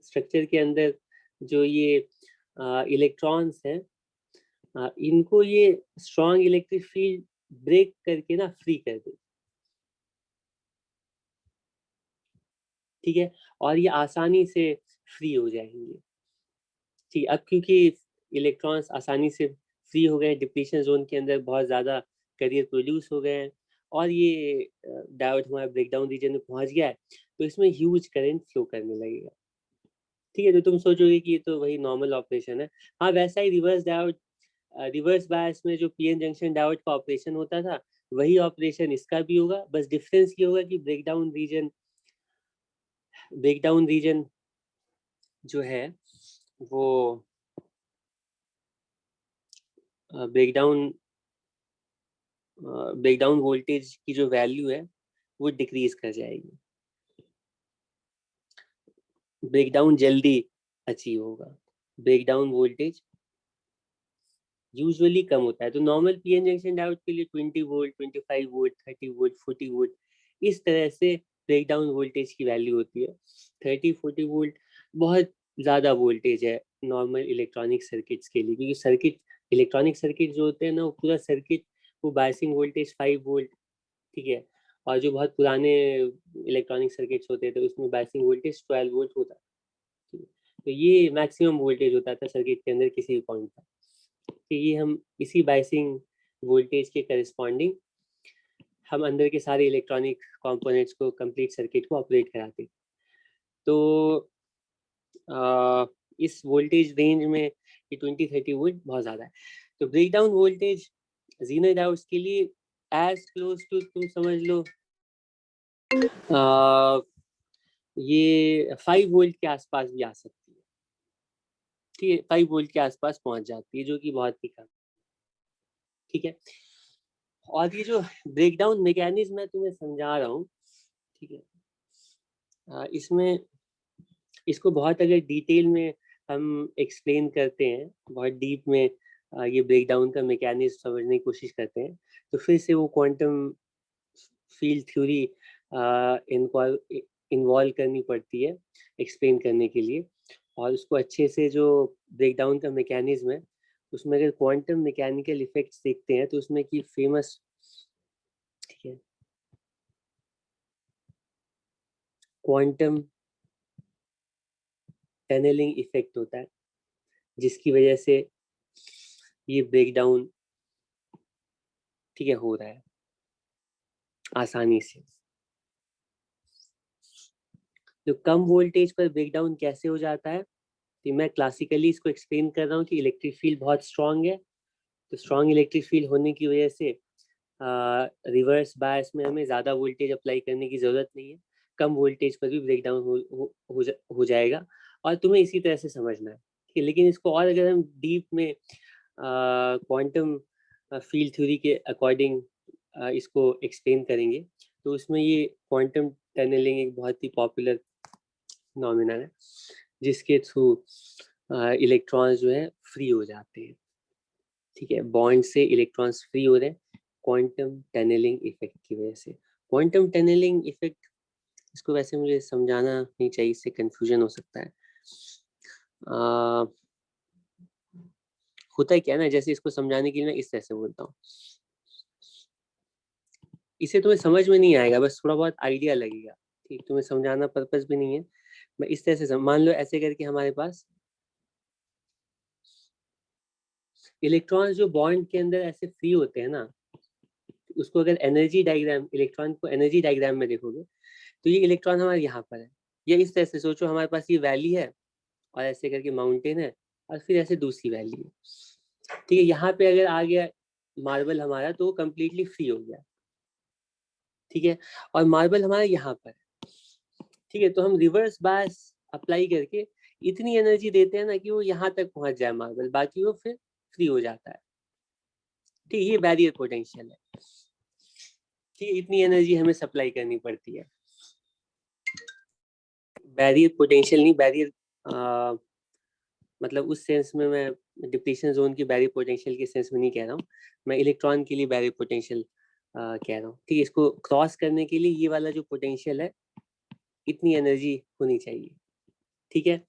स्ट्रक्चर के अंदर जो ये इलेक्ट्रॉन्स हैं, इनको ये स्ट्रॉन्ग इलेक्ट्रिक फील्ड ब्रेक करके ना फ्री कर दे, ठीक है, और ये आसानी से फ्री हो जाएंगे। ठीक, अब क्योंकि इलेक्ट्रॉन्स आसानी से फ्री हो गए, डिप्लीशन जोन के अंदर बहुत ज़्यादा करियर प्रोड्यूस हो गए हैं, और ये डायोड हमारा ब्रेकडाउन रीजन में पहुंच गया है, तो इसमें ह्यूज करंट फ्लो करने लगेगा, ठीक है। तो तुम सोचोगे कि ये तो वही नॉर्मल ऑपरेशन है। हाँ, वैसा ही रिवर्स डायोड, रिवर्स बायस में जो पीएन जंक्शन डायोड का ऑपरेशन होता था, वही ऑपरेशन इसका भी होगा, बस डिफरेंस ये होगा कि ब्रेकडाउन रीजन जो है वो ब्रेकडाउन ब्रेकडाउन वोल्टेज की जो वैल्यू है वो डिक्रीज कर जाएगी, ब्रेकडाउन जल्दी अचीव होगा। ब्रेकडाउन वोल्टेज यूजुअली कम होता है, तो नॉर्मल पीएन जंक्शन डायोड के लिए 20 वोल्ट, 25 वोल्ट, 30 वोल्ट, 40 वोल्ट, इस तरह से ब्रेकडाउन वोल्टेज की वैल्यू होती है। 30-40 वोल्ट बहुत ज़्यादा वोल्टेज है नॉर्मल इलेक्ट्रॉनिक सर्किट्स के लिए, क्योंकि सर्किट इलेक्ट्रॉनिक सर्किट जो होते हैं ना, वो पूरा सर्किट वो बायसिंग वोल्टेज 5 वोल्ट, ठीक है, और जो बहुत पुराने इलेक्ट्रॉनिक सर्किट्स होते थे उसमें बायसिंग वोल्टेज 12 वोल्ट होता है, ठीक है। तो ये मैक्सिमम वोल्टेज होता था सर्किट के अंदर किसी भी पॉइंट पर, कि ये हम इसी बायसिंग वोल्टेज के करस्पॉन्डिंग हम अंदर के सारे इलेक्ट्रॉनिक कंपोनेंट्स को कंप्लीट सर्किट को ऑपरेट कराते। तो इस वोल्टेज रेंज में ये 20-30 वोल्ट बहुत ज़्यादा है। तो ब्रेकडाउन वोल्टेज ज़ीनर डायोड्स के लिए एज क्लोज टू तुम समझ लो ये 5 वोल्ट के आसपास भी आ सकती है, ठीक है, 5 वोल्ट के आसपास पहुंच जाती है, जो कि बहुत ही कम, ठीक है। और ये जो ब्रेकडाउन मैकेनिज्म मैं तुम्हें समझा रहा हूँ, ठीक है, इसमें इसको बहुत अगर डिटेल में हम एक्सप्लेन करते हैं, बहुत डीप में ये ब्रेकडाउन का मैकेनिज्म समझने की कोशिश करते हैं, तो फिर से वो क्वांटम फील्ड थ्योरी इन्वॉल्व करनी पड़ती है एक्सप्लेन करने के लिए, और उसको अच्छे से जो ब्रेकडाउन का मैकेनिज्म है उसमें अगर क्वांटम मैकेनिकल इफेक्ट्स देखते हैं तो उसमें की फेमस, ठीक है, क्वांटम टनलिंग इफेक्ट होता है, जिसकी वजह से ये ब्रेकडाउन, ठीक है, हो रहा है आसानी से। तो कम वोल्टेज पर ब्रेकडाउन कैसे हो जाता है, तो मैं क्लासिकली इसको एक्सप्लेन कर रहा हूँ कि इलेक्ट्रिक फील्ड बहुत स्ट्रांग है, तो स्ट्रांग इलेक्ट्रिक फील्ड होने की वजह से रिवर्स बायस में हमें ज़्यादा वोल्टेज अप्लाई करने की ज़रूरत नहीं है, कम वोल्टेज पर भी ब्रेकडाउन हो जाएगा, और तुम्हें इसी तरह से समझना है, ठीक है। लेकिन इसको और अगर हम डीप में क्वांटम फील्ड थ्योरी के अकॉर्डिंग इसको एक्सप्लेन करेंगे, तो उसमें ये क्वांटम टनलिंग एक बहुत ही पॉपुलर फिनोमिना है, जिसके थ्रू इलेक्ट्रॉन्स जो है फ्री हो जाते हैं। ठीक है, बॉन्ड से इलेक्ट्रॉन्स फ्री हो रहे हैं क्वांटम टनलिंग इफेक्ट की वजह से। क्वांटम टनलिंग इफेक्ट, इसको वैसे मुझे समझाना नहीं चाहिए, इससे कंफ्यूजन हो सकता है। होता है क्या ना, जैसे इसको समझाने के लिए मैं इस तरह से बोलता हूँ, इसे तुम्हें समझ में नहीं आएगा, बस थोड़ा बहुत आइडिया लगेगा। ठीक, तुम्हें समझाना पर्पस भी नहीं है, मैं इस तरह से मान लो ऐसे करके हमारे पास इलेक्ट्रॉन्स जो बॉन्ड के अंदर ऐसे फ्री होते हैं ना, उसको अगर एनर्जी डायग्राम, इलेक्ट्रॉन को एनर्जी डायग्राम में देखोगे तो ये इलेक्ट्रॉन हमारे यहाँ पर है। ये इस तरह से सोचो, हमारे पास ये वैली है और ऐसे करके माउंटेन है और फिर ऐसे दूसरी वैली है। ठीक है, यहाँ पे अगर आ गया मार्बल हमारा तो वो कम्प्लीटली फ्री हो गया। ठीक है, और मार्बल हमारा यहाँ पर है। ठीक है, तो हम रिवर्स बायस अप्लाई करके इतनी एनर्जी देते हैं ना कि वो यहाँ तक पहुंच जाए मार्बल, बाकी वो फिर फ्री हो जाता है। ठीक, ये बैरियर पोटेंशियल है। ठीक है, इतनी एनर्जी हमें सप्लाई करनी पड़ती है। बैरियर पोटेंशियल नहीं, बैरियर मतलब उस सेंस में मैं डिप्लीशन जोन की बैरियर पोटेंशियल के सेंस में नहीं कह रहा हूँ, मैं इलेक्ट्रॉन के लिए बैरियर पोटेंशियल कह रहा हूँ। ठीक है, इसको क्रॉस करने के लिए ये वाला जो पोटेंशियल है, इतनी एनर्जी होनी चाहिए। ठीक है,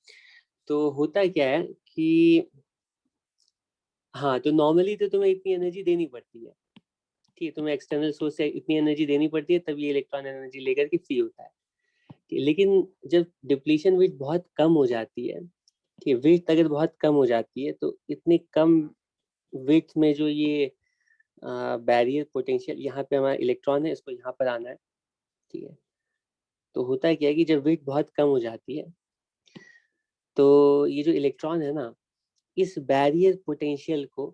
तो होता क्या है कि हाँ, तो नॉर्मली तो तुम्हें इतनी एनर्जी देनी पड़ती है। ठीक है, तुम्हें एक्सटर्नल सोर्स से इतनी एनर्जी देनी पड़ती है, तब ये इलेक्ट्रॉन एनर्जी लेकर के फ्री होता है। लेकिन जब डिप्लीशन विड्थ बहुत कम हो जाती है, ठीक है, विड्थ अगर बहुत कम हो जाती है तो इतने कम विड्थ में जो ये बैरियर पोटेंशियल, यहाँ पे हमारा इलेक्ट्रॉन है, इसको यहाँ पर आना है। ठीक है, तो होता है क्या है कि जब विड्थ बहुत कम हो जाती है तो ये जो इलेक्ट्रॉन है ना, इस बैरियर पोटेंशियल को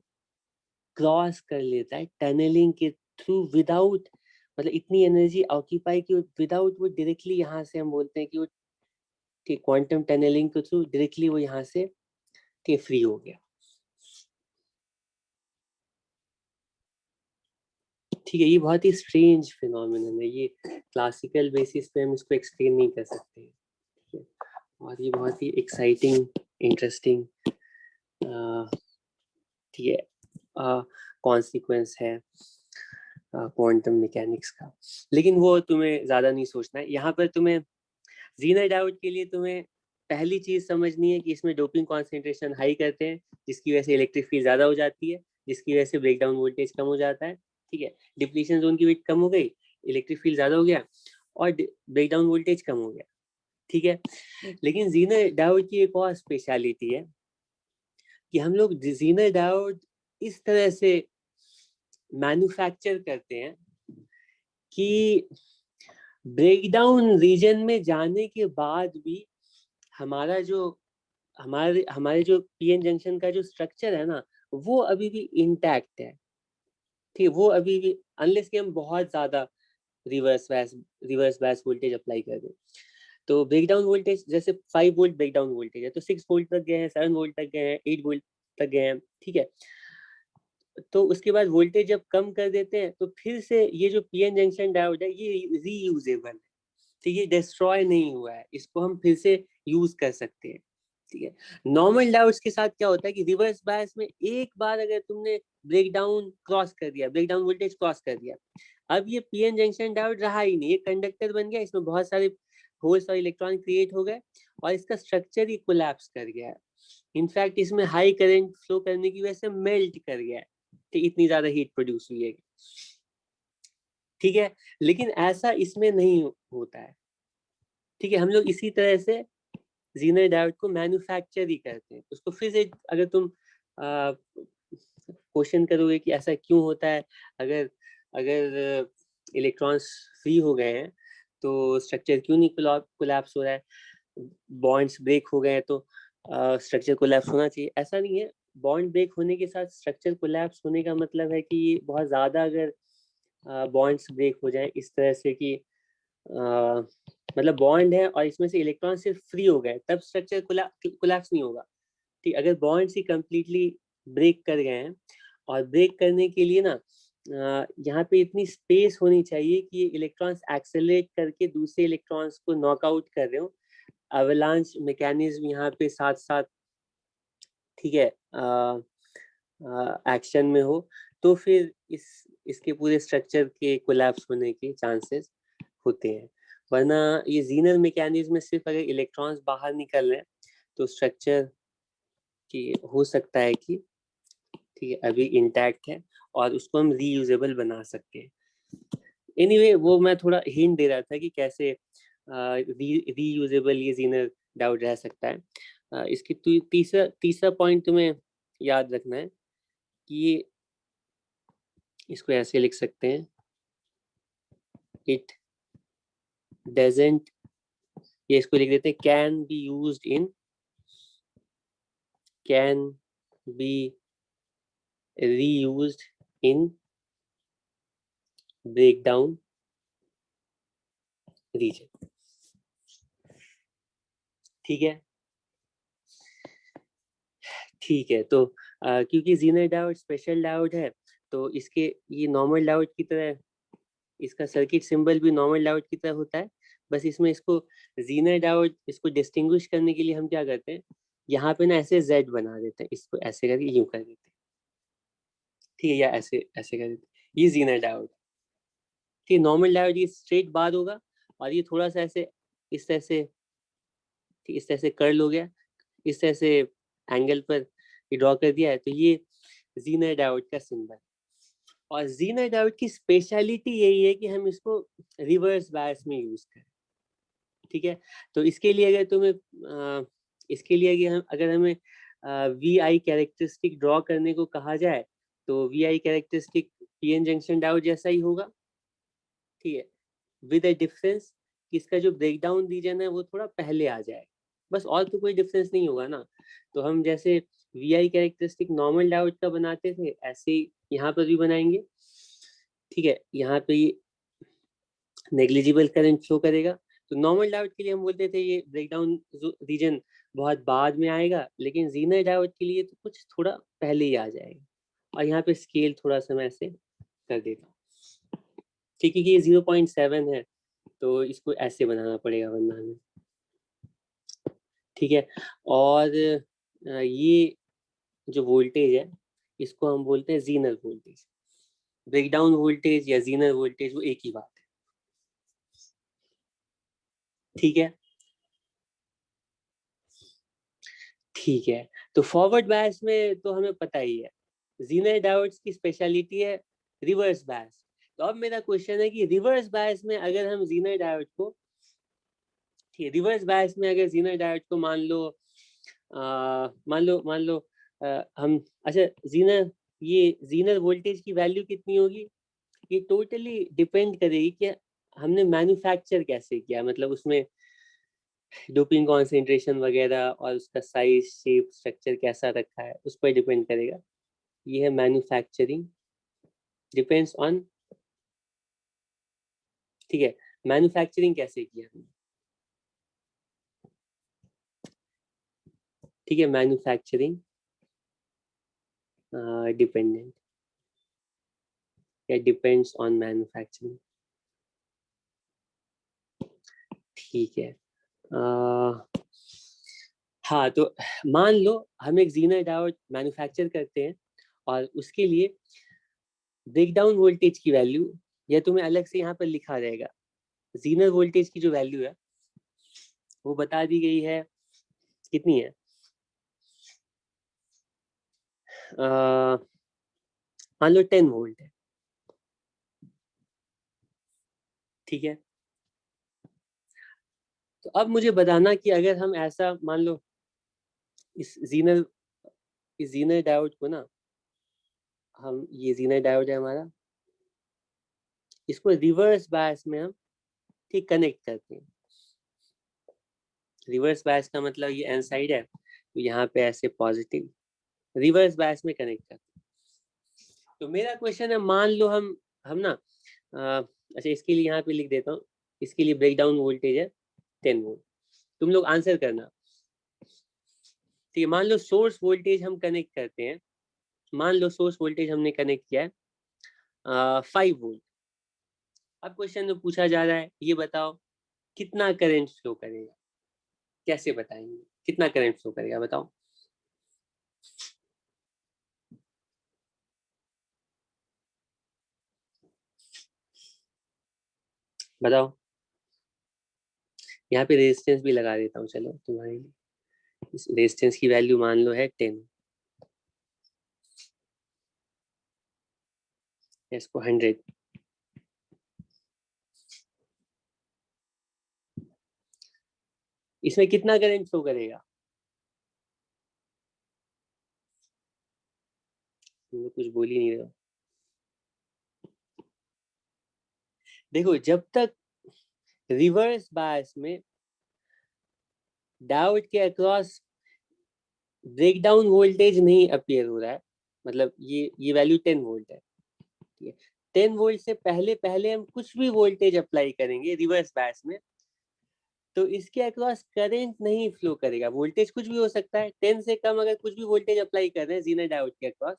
क्रॉस कर लेता है टनलिंग के थ्रू, विदाउट मतलब इतनी एनर्जी ऑक्यूपाई की विदाउट वो डायरेक्टली, यहाँ से हम बोलते हैं कि वो ठीक क्वांटम टनलिंग के थ्रू डायरेक्टली वो यहाँ से ठीक फ्री हो गया। ठीक है, ये बहुत ही स्ट्रेंज फिनोमिनन है, ये क्लासिकल बेसिस पे हम इसको एक्सप्लेन नहीं कर सकते। ठीक है, और ये बहुत ही एक्साइटिंग, इंटरेस्टिंग ठीक है कॉन्सिक्वेंस है क्वांटम मैकेनिक्स का। लेकिन वो तुम्हें ज्यादा नहीं सोचना है। यहाँ पर तुम्हें जीनर डायोड के लिए तुम्हें पहली चीज समझनी है कि इसमें डोपिंग कॉन्सेंट्रेशन हाई करते हैं, जिसकी वजह से इलेक्ट्रिक फील्ड ज्यादा हो जाती है, जिसकी वजह से ब्रेकडाउन वोल्टेज कम हो जाता है। ठीक है, डिप्लीशन जोन की वेट कम हो गई, इलेक्ट्रिक फील्ड ज्यादा हो गया और ब्रेकडाउन वोल्टेज कम हो गया। ठीक है, लेकिन जीनर डायोड की एक और स्पेशलिटी है कि हम लोग जीनर डायोड इस तरह से मैन्युफैक्चर करते हैं कि ब्रेकडाउन रीजन में जाने के बाद भी हमारा जो हमारे हमारे जो पीएन जंक्शन का जो स्ट्रक्चर है ना, वो अभी भी इंटैक्ट है। ठीक, वो अभी भी, अनलेस कि हम बहुत ज्यादा रिवर्स बायस वोल्टेज अप्लाई कर दें। तो ब्रेकडाउन वोल्टेज जैसे 5 वोल्ट ब्रेकडाउन वोल्टेज है, तो 6 वोल्ट तक गए हैं, 7 वोल्ट तक गए हैं, 8 वोल्ट तक गए हैं। ठीक है, तो उसके बाद वोल्टेज जब कम कर देते हैं तो फिर से ये जो पीएन जंक्शन डायोड है ये रीयूजेबल है। ठीक है, डिस्ट्रॉय नहीं हुआ है, इसको हम फिर से यूज कर सकते हैं। ठीक है, नॉर्मल डायोड्स के साथ क्या होता है कि रिवर्स बायस में एक बार अगर तुमने ब्रेकडाउन क्रॉस कर दिया, ब्रेकडाउन वोल्टेज क्रॉस कर दिया, अब ये पीएन जंक्शन डायोड रहा ही नहीं, ये कंडक्टर बन गया, इसमें बहुत सारे होल्स और इलेक्ट्रॉन क्रिएट हो गए और इसका स्ट्रक्चर ही कोलैप्स कर गया है। इनफैक्ट इसमें हाई करंट फ्लो करने की वजह से मेल्ट कर गया है, तो इतनी ज्यादा हीट प्रोड्यूस हुई है। ठीक है, लेकिन ऐसा इसमें नहीं होता है। ठीक है, हम लोग इसी तरह से जीनर डायोड को मैन्युफैक्चर ही करते हैं। उसको फिर से अगर तुम क्वेश्चन करोगे कि ऐसा क्यों होता है, अगर अगर इलेक्ट्रॉन्स फ्री हो गए हैं तो स्ट्रक्चर क्यों नहीं कोलैप्स हो रहा है, बॉन्ड्स ब्रेक हो गए हैं तो स्ट्रक्चर कोलैप्स होना चाहिए, ऐसा नहीं है। बॉन्ड ब्रेक होने के साथ स्ट्रक्चर कोलैप्स होने का मतलब है कि बहुत ज्यादा अगर बॉन्ड्स ब्रेक हो जाए इस तरह से कि मतलब बॉन्ड है और इसमें से इलेक्ट्रॉन सिर्फ फ्री हो गए, तब स्ट्रक्चर कोलैप्स नहीं होगा। ठीक, अगर बॉन्ड्स ही कंप्लीटली ब्रेक कर गए हैं, और ब्रेक करने के लिए ना यहाँ पे इतनी स्पेस होनी चाहिए कि इलेक्ट्रॉन्स एक्सेलरेट करके दूसरे इलेक्ट्रॉन्स को नॉकआउट कर रहे हो, अवलांच मैकेनिज्म यहाँ पे साथ साथ ठीक है, एक्शन में हो, तो फिर इसके पूरे स्ट्रक्चर के कोलैप्स होने के चांसेस होते हैं। वरना ये जीनल मैकेनिज्म में सिर्फ अगर इलेक्ट्रॉन्स बाहर निकल रहे हैं तो स्ट्रक्चर की हो सकता है कि ठीक है अभी इंटैक्ट है और उसको हम रीयूजेबल बना सकते हैं। एनीवे वो मैं थोड़ा हिंट दे रहा था कि कैसे रीयूजेबल ये जीनल डायोड रह सकता है। इसकी तीसरा तीसरा पॉइंट तुम्हें याद रखना है कि ये इसको ऐसे लिख सकते हैं, इट डजंट, ये इसको लिख देते हैं can be used in, can be reused in breakdown region. ठीक है, ठीक है। तो क्योंकि जीनर डायोड स्पेशल डायोड है तो इसके ये नॉर्मल डायोड की तरह इसका सर्किट सिंबल भी नॉर्मल डायोड की तरह होता है। बस इसमें इसको जीनर डायोड इसको डिस्टिंग्विश करने के लिए हम क्या करते हैं, यहाँ पे ना ऐसे Z बना देते हैं, इसको ऐसे करके यूं कर देते हैं, ठीक है, या ऐसे ऐसे कर देते हैं, ये जीनर डायोड। ठीक है, नॉर्मल डायोड ये स्ट्रेट बार होगा और ये थोड़ा सा ऐसे इस तरह से, ठीक इस तरह से कर्ल हो गया, इस तरह से एंगल पर ड्रॉ कर दिया है, तो ये जीनर डायोड का सिंबल। और जीनर डायोड की स्पेशलिटी यही है कि हम इसको रिवर्स बायस में यूज करें। ठीक है, तो इसके लिए अगर तुम्हें इसके लिए अगर हमें वी आई कैरेक्टरिस्टिक ड्रॉ करने को कहा जाए तो V I characteristic PN junction diode जैसा ही होगा। ठीक है, विद ए डिफरेंस कि इसका जो ब्रेकडाउन रीजन है वो थोड़ा पहले आ जाए, बस, और तो कोई डिफरेंस नहीं होगा ना। तो हम जैसे V I characteristic normal diode का बनाते थे ऐसे ही यहाँ पर भी बनाएंगे। ठीक है, यहाँ पे ये नेग्लिजिबल करंट शो करेगा। तो नॉर्मल डायोड के लिए हम बोलते थे ये ब्रेकडाउन रीजन बहुत बाद में आएगा, लेकिन जीनर डायोड के लिए तो कुछ थोड़ा पहले ही आ जाएगा। और यहाँ पे स्केल थोड़ा सा मैं ऐसे कर देता हूँ, ठीक है, कि ये 0.7 है तो इसको ऐसे बनाना पड़ेगा वरना हमें। ठीक है, और ये जो वोल्टेज है इसको हम बोलते हैं जीनर वोल्टेज। ब्रेकडाउन वोल्टेज या जीनर वोल्टेज वो एक ही बात है। ठीक है, ठीक है। तो फॉरवर्ड बायस में तो हमें पता ही है, जीनर डायोड्स की स्पेशलिटी है रिवर्स बायस। तो अब मेरा क्वेश्चन है कि रिवर्स बायस में अगर हम जीनर डायोड को, ठीक है, रिवर्स बायस में अगर जीनर डायोड को मान लो हम, अच्छा, जीनर, ये जीनर वोल्टेज की वैल्यू कितनी होगी, ये टोटली डिपेंड करेगी कि हमने मैन्युफैक्चर कैसे किया, मतलब उसमें डोपिंग कॉन्सेंट्रेशन वगैरह और उसका साइज शेप स्ट्रक्चर कैसा रखा है उस पर डिपेंड करेगा। ये है मैन्युफैक्चरिंग, डिपेंड्स ऑन, ठीक है, मैन्युफैक्चरिंग कैसे किया हमने। ठीक है, मैन्युफैक्चरिंग डिपेंडेंट या डिपेंड्स ऑन मैन्युफैक्चरिंग। ठीक है, हाँ, तो मान लो हम एक जीनर डायोड मैन्युफैक्चर करते हैं और उसके लिए ब्रेकडाउन वोल्टेज की वैल्यू, या तुम्हें अलग से यहाँ पर लिखा रहेगा, जीनर वोल्टेज की जो वैल्यू है वो बता दी गई है, कितनी है, मान लो 10 वोल्ट है। ठीक है, तो अब मुझे बताना कि अगर हम ऐसा मान लो इस जीनर इस जीनर डायोड को ना, हम, ये जीनर डायोड है हमारा, इसको रिवर्स बायस में हम ठीक कनेक्ट करते हैं। रिवर्स बायस का मतलब ये एन साइड है तो यहाँ पे ऐसे पॉजिटिव, रिवर्स बायस में कनेक्ट करते हैं। तो मेरा क्वेश्चन है, मान लो हम ना अच्छा, इसके लिए यहाँ पे लिख देता हूँ, इसके लिए ब्रेकडाउन वोल्टेज है 10 वोल्ट। तुम लोग आंसर करना। ठीक है, मान लो सोर्स वोल्टेज हम कनेक्ट करते हैं, मान लो सोर्स वोल्टेज हमने कनेक्ट किया है 5 वोल्ट। अब क्वेश्चन में पूछा जा रहा है, ये बताओ कितना करंट फ्लो करेगा, कैसे बताएंगे कितना करंट फ्लो करेगा, बताओ। बताओ। यहाँ पे रेजिस्टेंस भी लगा देता हूँ, चलो तुम्हारे लिए। इस रेजिस्टेंस की वैल्यू मान लो है 10, इसको 100। इसमें कितना करंट फ्लो करेगा? तुम लोग कुछ बोल ही नहीं रहे हो। देखो, जब तक रिवर्स बायस में डायोड के अक्रॉस ब्रेकडाउन वोल्टेज नहीं अपीयर हो रहा है, मतलब ये वैल्यू 10 वोल्ट है, ठीक है। 10 वोल्ट से पहले पहले हम कुछ भी वोल्टेज अप्लाई करेंगे रिवर्स बायस में, तो इसके अक्रॉस करंट नहीं फ्लो करेगा। वोल्टेज कुछ भी हो सकता है, 10 से कम अगर कुछ भी वोल्टेज अप्लाई कर रहे हैं जीना डायोड के अक्रॉस,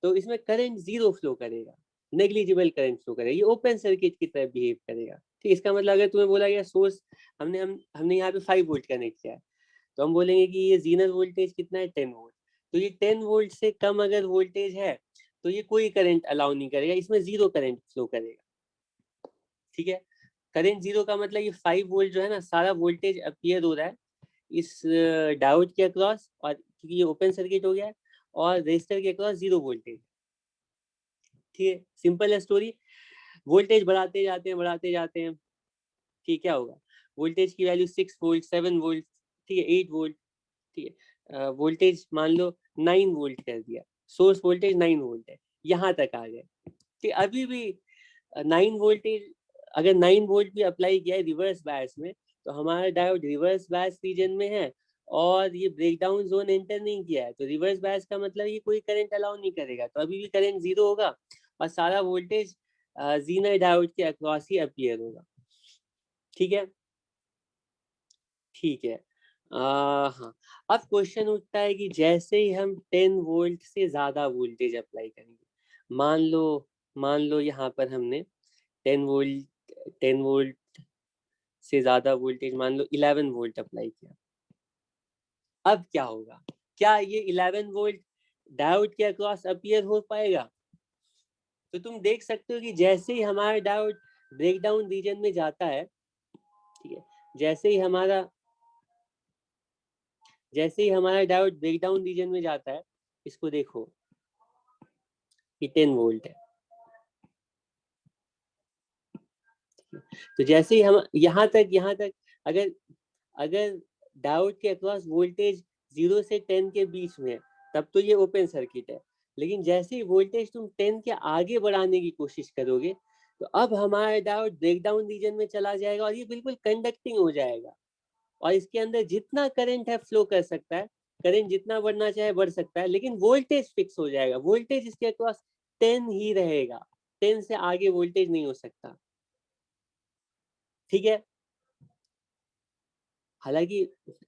तो इसमें करंट जीरो फ्लो करेगा, नेग्लिजिबल करंट फ्लो करेगा। ये ओपन सर्किट की तरह बिहेव करेगा, ठीक। इसका मतलब अगर तुम्हें बोला गया सोर्स हमने यहाँ पे 5 वोल्ट कनेक्ट किया है, तो हम बोलेंगे कि ये जीनर वोल्टेज कितना है, 10 वोल्ट। तो ये 10 वोल्ट से कम अगर वोल्टेज है तो ये कोई करंट अलाउ नहीं करेगा, इसमें जीरो करंट फ्लो करेगा, ठीक है। करंट जीरो का मतलब ये 5 वोल्ट जो है ना, सारा वोल्टेज अपीयर हो रहा है इस डायोड के अक्रॉस, और क्योंकि ये ओपन सर्किट हो गया है, और रेजिस्टर के अक्रॉस जीरो वोल्टेज, ठीक है। सिंपल है स्टोरी। वोल्टेज बढ़ाते जाते हैं, ठीक। क्या होगा? वोल्टेज की वैल्यू 6 वोल्ट, 7 वोल्ट, ठीक है, 8 वोल्ट, ठीक है। वोल्टेज मान लो 9 वोल्ट कर दिया, सोर्स वोल्टेज 9 वोल्ट है, यहाँ तक आ गए, ठीक। अभी भी 9 वोल्टेज, अगर 9 वोल्ट भी अप्लाई किया है रिवर्स बायस में, तो हमारा डायोड रिवर्स बायस रीजन में है, और ये ब्रेकडाउन जोन एंटर नहीं किया है, तो रिवर्स बायस का मतलब ये कोई करंट अलाउ नहीं करेगा, तो अभी भी करंट जीरो होगा, और सारा वोल्टेज जीनर डायोड के अक्रॉस ही अपीयर होगा, ठीक है। ठीक है। हाँ, अब क्वेश्चन उठता है कि जैसे ही हम 10 वोल्ट से ज्यादा वोल्टेज अप्लाई करेंगे, मान लो यहाँ पर हमने 10 वोल्ट से ज्यादा वोल्टेज, मान लो 11 वोल्ट अप्लाई किया, अब क्या होगा? क्या ये 11 वोल्ट डायोड के अक्रॉस अपीयर हो पाएगा? तो तुम देख सकते हो कि जैसे ही हमारा डायोड ब्रेकडाउन रीजन में जाता है, ठीक है, जैसे ही हमारा डायोड ब्रेकडाउन रीजन में जाता है, इसको देखो, ये 10 वोल्ट है, तो जैसे ही हम यहाँ तक अगर अगर डायोड के अक्रॉस वोल्टेज 0 से 10 के बीच में है, तब तो ये ओपन सर्किट है। लेकिन जैसे ही वोल्टेज तुम 10 के आगे बढ़ाने की कोशिश करोगे, तो अब हमारा डायोड ब्रेकडाउन रीजन में चला जाएगा, और ये बिल्कुल कंडक्टिंग हो जाएगा, और इसके अंदर जितना करंट है फ्लो कर सकता है, करंट जितना बढ़ना चाहे बढ़ सकता है, लेकिन वोल्टेज फिक्स हो जाएगा, वोल्टेज इसके अक्रॉस 10 ही रहेगा, 10 से आगे वोल्टेज नहीं हो सकता, ठीक है। हालांकि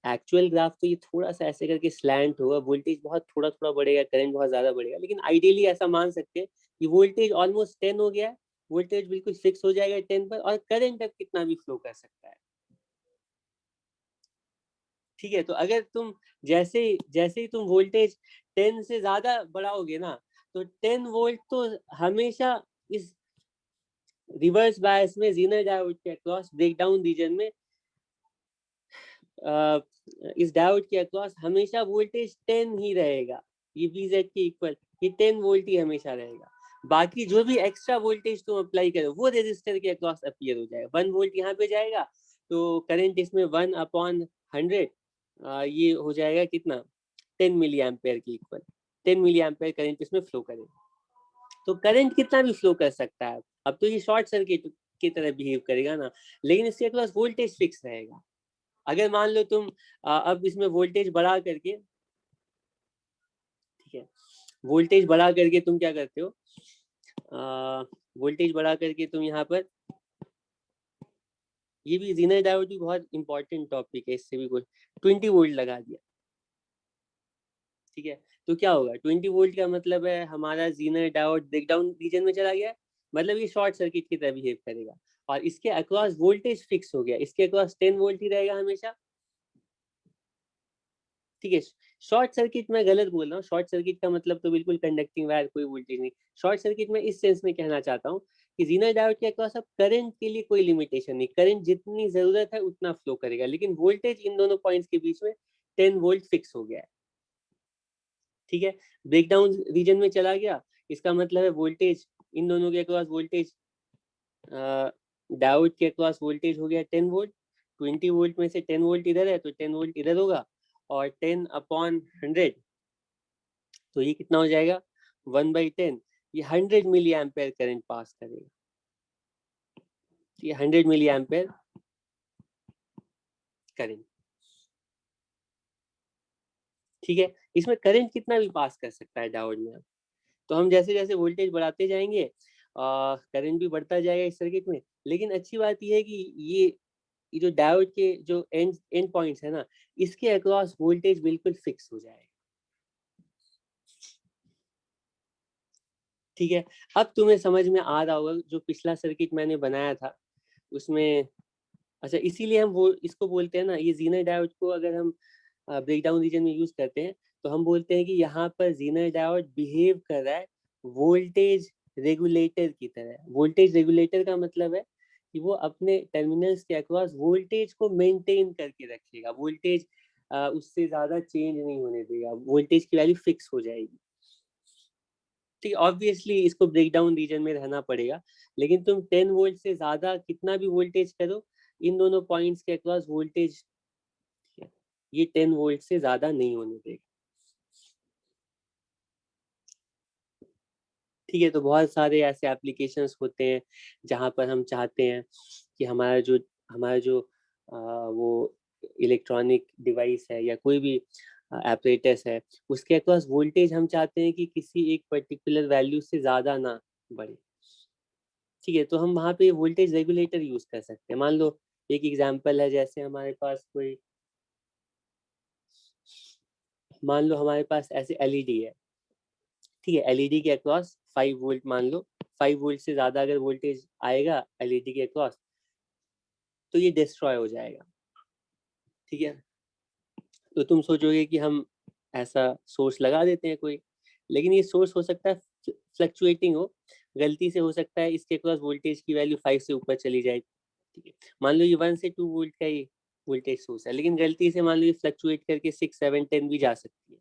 एक्चुअल ग्राफ तो ये थोड़ा सा ऐसे करके स्लैंट होगा, वोल्टेज बहुत थोड़ा थोड़ा बढ़ेगा, करंट बहुत ज्यादा बढ़ेगा, लेकिन आइडियली ऐसा मान सकते हैं कि वोल्टेज ऑलमोस्ट 10 हो गया है, वोल्टेज बिल्कुल फिक्स हो जाएगा 10 पर, और करंट अब कितना भी फ्लो कर सकता है, ठीक है। तो अगर तुम जैसे ही तुम वोल्टेज 10 से ज्यादा बढ़ाओगे ना, तो 10 वोल्ट तो हमेशा इस रिवर्स बायस में जीनर डायोड के अक्रॉस ब्रेकडाउन रीजन में, इस डायोड के अक्रॉस हमेशा वोल्टेज 10 ही रहेगा, ये VZ के इक्वल, ये 10 वोल्ट ही हमेशा रहेगा। बाकी जो भी एक्स्ट्रा वोल्टेज तुम अप्लाई करो वो रेजिस्टर के अक्रॉस अपीयर हो जाएगा। 1 वोल्ट यहाँ पे जाएगा, तो करंट इसमें 1/100, ये हो जाएगा कितना, 10 मिली एम्पेयर के इक्वल, 10 मिली एम्पेयर करंट इसमें फ्लो करेगा। तो करंट कितना भी फ्लो कर सकता है, अब तो ये शॉर्ट सर्किट की तरह बिहेव करेगा ना, लेकिन इसके अक्रॉस वोल्टेज फिक्स रहेगा। अगर मान लो तुम अब इसमें वोल्टेज बढ़ा करके, ठीक है, वोल्टेज बढ़ा करके तुम क्या करते हो, वोल्टेज बढ़ा करके तुम यहाँ पर, ये भी जीनर डायोड भी बहुत इंपॉर्टेंट टॉपिक है, इससे भी कुछ 20 वोल्ट लगा दिया, ठीक है। तो क्या होगा, 20 वोल्ट का मतलब है हमारा जीनर डायोड ब्रेकडाउन रीजन में चला गया, मतलब ये शॉर्ट सर्किट की तरह बिहेव करेगा, और इसके अक्रॉस वोल्टेज फिक्स हो गया, इसके अक्रॉस 10 वोल्ट ही रहेगा हमेशा, ठीक है। शॉर्ट सर्किट मैं गलत बोल रहा हूँ, शॉर्ट सर्किट का मतलब तो बिल्कुल कंडक्टिंग वायर, कोई वोल्टेज नहीं। शॉर्ट सर्किट में इस सेंस में कहना चाहता हूँ कि जीनर डायोड के अक्रॉस अब करंट के लिए कोई लिमिटेशन नहीं, करंट जितनी जरूरत है उतना फ्लो करेगा, लेकिन वोल्टेज इन दोनों पॉइंट्स के बीच में 10 वोल्ट फिक्स हो गया है। ठीक है, ब्रेकडाउन रीजन में चला गया, इसका मतलब है वोल्टेज इन दोनों के अक्रॉस वोल्टेज, डायोड के अक्रॉस वोल्टेज हो गया 10 वोल्ट। 20 वोल्ट में से 10 वोल्ट इधर है तो 10 वोल्ट इधर होगा, और 10/100, तो ये कितना हो जाएगा 1/10। ये 100 मिली एम्पेयर करंट पास करेगा, ये 100 मिली एम्पेयर करंट। ठीक है, इसमें करंट कितना भी पास कर सकता है डायोड में। तो हम जैसे जैसे वोल्टेज बढ़ाते जाएंगे करंट भी बढ़ता जाएगा इस सर्किट में। लेकिन अच्छी बात यह है कि ये जो डायोड के जो एंड पॉइंट्स है ना, इसके अक्रॉस वोल्टेज बिल्कुल फिक्स हो जाएगा। ठीक है, अब तुम्हें समझ में आ रहा होगा जो पिछला सर्किट मैंने बनाया था उसमें। अच्छा, इसीलिए हम वो इसको बोलते हैं ना, ये जीनर डायोड को अगर हम ब्रेकडाउन रीजन में यूज करते हैं तो हम बोलते हैं कि यहाँ पर जीनर डायोड बिहेव कर रहा है वोल्टेज रेगुलेटर की तरह। वोल्टेज रेगुलेटर का मतलब है कि वो अपने टर्मिनल्स के अक्रॉस वोल्टेज को मेंटेन करके रखेगा, वोल्टेज उससे ज्यादा चेंज नहीं होने देगा, वोल्टेज की वैल्यू फिक्स हो जाएगी। ठीक है, ऑब्वियसली इसको ब्रेकडाउन रीजन में रहना पड़ेगा, लेकिन तुम 10 वोल्ट से ज्यादा कितना भी वोल्टेज करो, इन दोनों पॉइंट्स के अक्रॉस वोल्टेज ये 10 वोल्ट से ज्यादा नहीं होने देगा। ठीक है, तो बहुत सारे ऐसे एप्लीकेशंस होते हैं जहां पर हम चाहते हैं कि हमारा जो वो इलेक्ट्रॉनिक डिवाइस है या कोई भी एपरेटस है, उसके अक्रॉस वोल्टेज हम चाहते हैं कि किसी एक पर्टिकुलर वैल्यू से ज्यादा ना बढ़े। ठीक है, तो हम वहाँ पे वोल्टेज रेगुलेटर यूज कर सकते हैं। मान लो एक एग्जांपल है, जैसे हमारे पास कोई, मान लो हमारे पास ऐसे एलईडी है। ठीक है, एलईडी के अक्रॉस 5 वोल्ट मान लो, 5 वोल्ट से ज्यादा अगर वोल्टेज आएगा एलईडी के अक्रॉस तो ये डिस्ट्रॉय हो जाएगा। ठीक है, तो तुम सोचोगे कि हम ऐसा सोर्स लगा देते हैं कोई, लेकिन ये सोर्स हो सकता है फ्लक्चुएटिंग हो, गलती से हो सकता है इसके अक्रॉस वोल्टेज की वैल्यू 5 से ऊपर चली जाए। ठीक है, मान लो ये 1 से 2 वोल्ट का ही वोल्टेज सोर्स है, लेकिन गलती से मान लो ये फ्लक्चुएट करके 6, 7, 10 भी जा सकती है।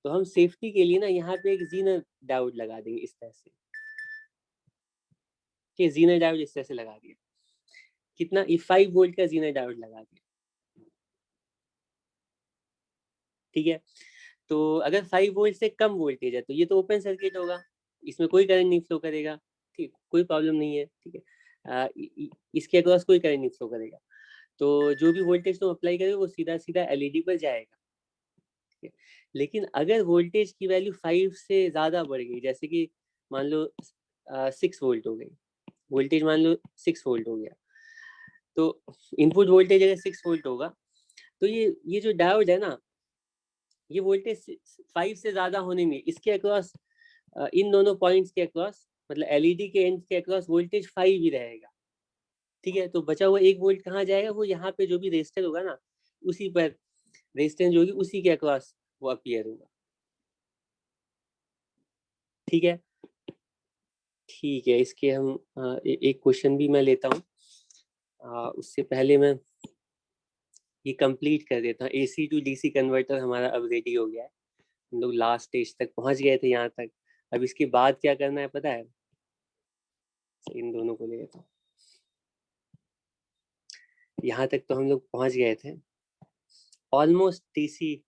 तो हम सेफ्टी के लिए ना यहाँ पे एक जीनर डायोड लगा देंगे इस तरह से। कि जीनर डायोड इस तरह से लगा दिया, कितना, ये 5 वोल्ट का जीनर डायोड लगा दिया। ठीक है, तो अगर 5 वोल्ट से कम वोल्टेज है तो ये तो ओपन सर्किट होगा, इसमें कोई करंट नहीं फ्लो करेगा। ठीक, कोई प्रॉब्लम नहीं है। ठीक है, इसके अक्रॉस कोई करंट नहीं फ्लो करेगा, तो जो भी वोल्टेज तुम अप्लाई करोगे वो सीधा सीधा एलईडी पर जाएगा। ठीक है, लेकिन अगर वोल्टेज की वैल्यू 5 से ज्यादा बढ़ गई, जैसे कि मान लो 6 वोल्ट हो गई, वोल्टेज मान लो 6 वोल्ट हो गया, तो इनपुट वोल्टेज अगर 6 वोल्ट होगा तो ये जो डायोड है ना, ये वोल्टेज 5 से ज्यादा होने नहीं, इसके अक्रॉस इन दोनों पॉइंट्स के अक्रॉस, मतलब एलईडी के एंड के अक्रॉस वोल्टेज 5 ही रहेगा। ठीक है, तो बचा हुआ 1 वोल्ट कहाँ जाएगा, वो यहाँ पे जो भी रेजिस्टर होगा ना, उसी पर रेजिस्टेंस जो होगी उसी के अक्रॉस वो अपीयर होगा। ठीक है, ठीक है, इसके हम एक क्वेश्चन भी मैं लेता हूँ। उससे पहले मैं ये कंप्लीट कर देता हूँ। एसी टू डीसी कन्वर्टर हमारा अब रेडी हो गया है, हम लोग लास्ट स्टेज तक पहुंच गए थे यहाँ तक। अब इसके बाद क्या करना है पता है, इन दोनों को ले लेता हूँ। यहाँ तक तो हम लोग पहुंच गए थे ऑलमोस्ट डीसी,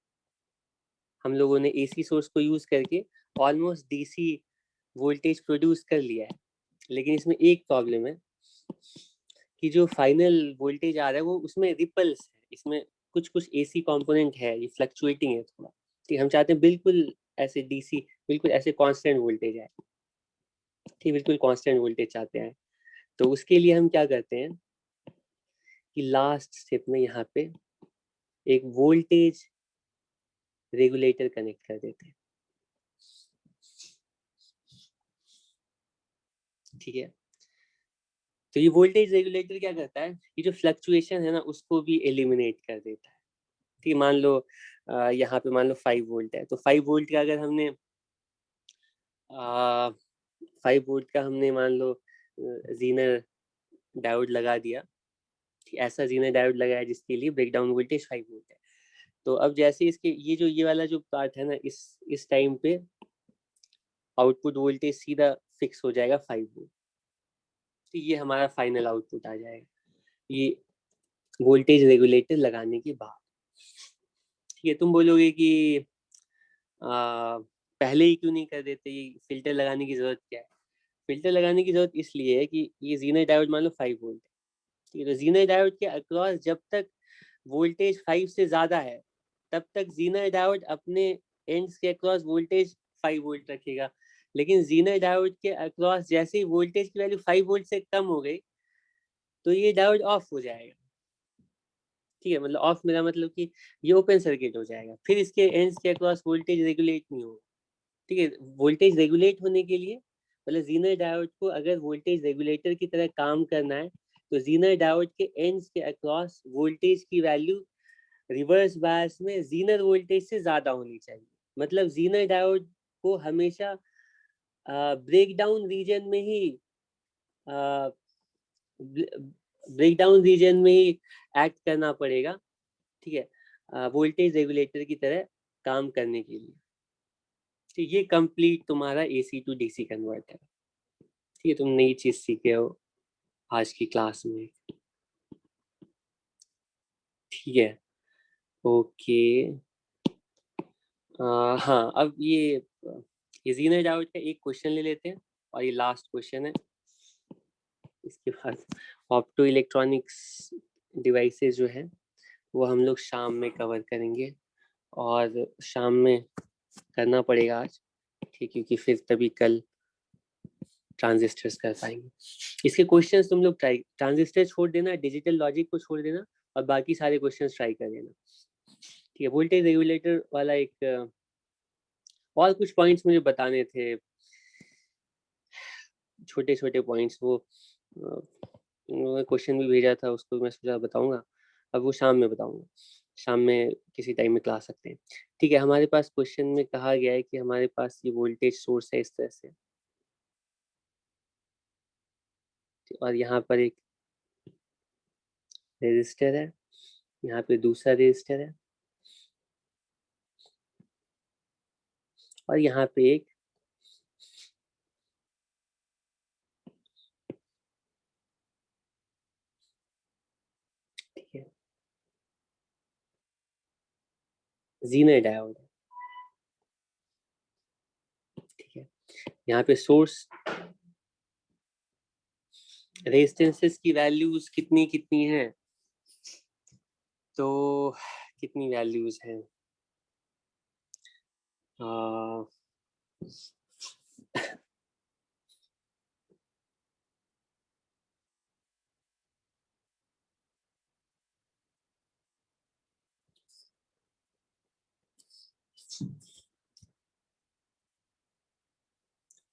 हम लोगों ने एसी सोर्स को यूज करके ऑलमोस्ट डीसी वोल्टेज प्रोड्यूस कर लिया है। लेकिन इसमें एक प्रॉब्लम है कि जो फाइनल वोल्टेज आ रहा है वो उसमें रिपल्स है, इसमें कुछ कुछ एसी कंपोनेंट है, ये फ्लक्चुएटिंग है थोड़ा। ठीक, हम चाहते हैं बिल्कुल ऐसे डीसी, बिल्कुल ऐसे कांस्टेंट वोल्टेज है। ठीक, बिल्कुल कांस्टेंट वोल्टेज चाहते हैं, तो उसके लिए हम क्या करते हैं कि लास्ट स्टेप में यहाँ पे एक वोल्टेज रेगुलेटर कनेक्ट कर देते हैं। ठीक है, तो ये वोल्टेज रेगुलेटर क्या करता है, ये जो फ्लक्चुएशन है ना उसको भी एलिमिनेट कर देता है। ठीक, मान लो यहाँ पे मान लो 5 वोल्ट है, तो 5 वोल्ट का अगर हमने 5 वोल्ट का हमने मान लो जीनर डायोड लगा दिया, ऐसा जीनर डायोड लगाया जिसके लिए ब्रेकडाउन वोल्टेज 5 वोल्ट है। तो अब जैसे इसके ये वाला जो पार्ट है ना, इस टाइम पे आउटपुट वोल्टेज सीधा फिक्स हो जाएगा 5 वोल्ट। तो ये हमारा फाइनल आउटपुट आ जाएगा, ये वोल्टेज रेगुलेटर लगाने के बाद। ठीक है, तुम बोलोगे कि पहले ही क्यों नहीं कर देते, ये फिल्टर लगाने की जरूरत क्या है? फिल्टर लगाने की जरूरत इसलिए है कि ये जीनर डायोड मान लो 5 वोल्ट है, ठीक है, तो जीनर डायोड के अक्रॉस जब तक वोल्टेज 5 से ज्यादा है तब तक जीनर डायोड अपने एंड्स के अक्रॉस वोल्टेज 5 वोल्ट रखेगा। लेकिन जीनर डायोड के अक्रॉस जैसे ही वोल्टेज की वैल्यू 5 वोल्ट से कम हो गई तो ये डायोड ऑफ हो जाएगा। ठीक है, मतलब ऑफ मेरा मतलब कि ये ओपन सर्किट हो जाएगा, फिर इसके एंड्स के अक्रॉस वोल्टेज रेगुलेट नहीं होगा। ठीक है, वोल्टेज रेगुलेट होने के लिए मतलब जीनर डायोड को अगर वोल्टेज रेगुलेटर की तरह काम करना है तो जीनर डायोड के एंड्स के अक्रॉस वोल्टेज की वैल्यू रिवर्स बायस में जीनर वोल्टेज से ज्यादा होनी चाहिए। मतलब जीनर डायोड को हमेशा ब्रेकडाउन रीजन में ही ब्रेकडाउन रीजन में ही एक्ट करना पड़ेगा। ठीक है, वोल्टेज रेगुलेटर की तरह काम करने के लिए। तो ये कंप्लीट तुम्हारा एसी टू डीसी कन्वर्टर है। ठीक है, तुम नई चीज सीखे हो आज की क्लास में। ठीक है, ओके। हाँ, अब ये जीनर डायोड का एक क्वेश्चन ले लेते हैं और ये लास्ट क्वेश्चन है। इसके बाद ऑप्टो इलेक्ट्रॉनिक्स डिवाइसेस जो है वो हम लोग शाम में कवर करेंगे, और शाम में करना पड़ेगा आज, ठीक, क्योंकि फिर तभी कल ट्रांजिस्टर्स कर पाएंगे। इसके क्वेश्चंस तुम लोग ट्राई, ट्रांजिस्टर छोड़ देना, डिजिटल लॉजिक को छोड़ देना और बाकी सारे क्वेश्चंस ट्राई कर देना। ठीक है, वोल्टेज रेगुलेटर वाला एक और कुछ पॉइंट्स मुझे बताने थे, छोटे छोटे पॉइंट्स, वो क्वेश्चन भी भेजा था, उसको मैं सोचा बताऊंगा, अब वो शाम में बताऊंगा, शाम में किसी टाइम में क्लास सकते हैं। ठीक है, हमारे पास क्वेश्चन में कहा गया है कि हमारे पास ये वोल्टेज सोर्स है इस तरह से, और यहाँ पर एक रेजिस्टर है, यहाँ पे दूसरा रेजिस्टर है, और यहाँ पे एक ठीक है जीनर डायोड है। ठीक है, यहाँ पे सोर्स रेजिस्टेंसेस की वैल्यूज कितनी कितनी है, तो कितनी वैल्यूज हैं,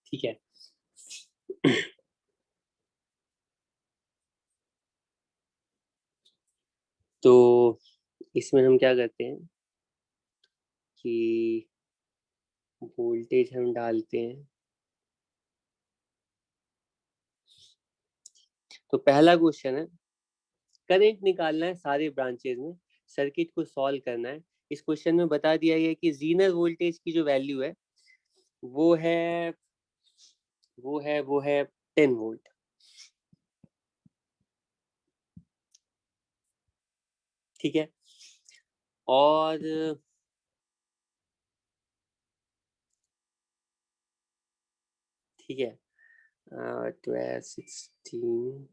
ठीक है। तो इसमें हम क्या करते हैं कि वोल्टेज हम डालते हैं। तो पहला क्वेश्चन है, करंट निकालना है सारे ब्रांचेज में, सर्किट को सॉल्व करना है। इस क्वेश्चन में बता दिया गया कि जीनर वोल्टेज की जो वैल्यू है वो है वो है 10 वोल्ट। ठीक है, और ठीक है 12 16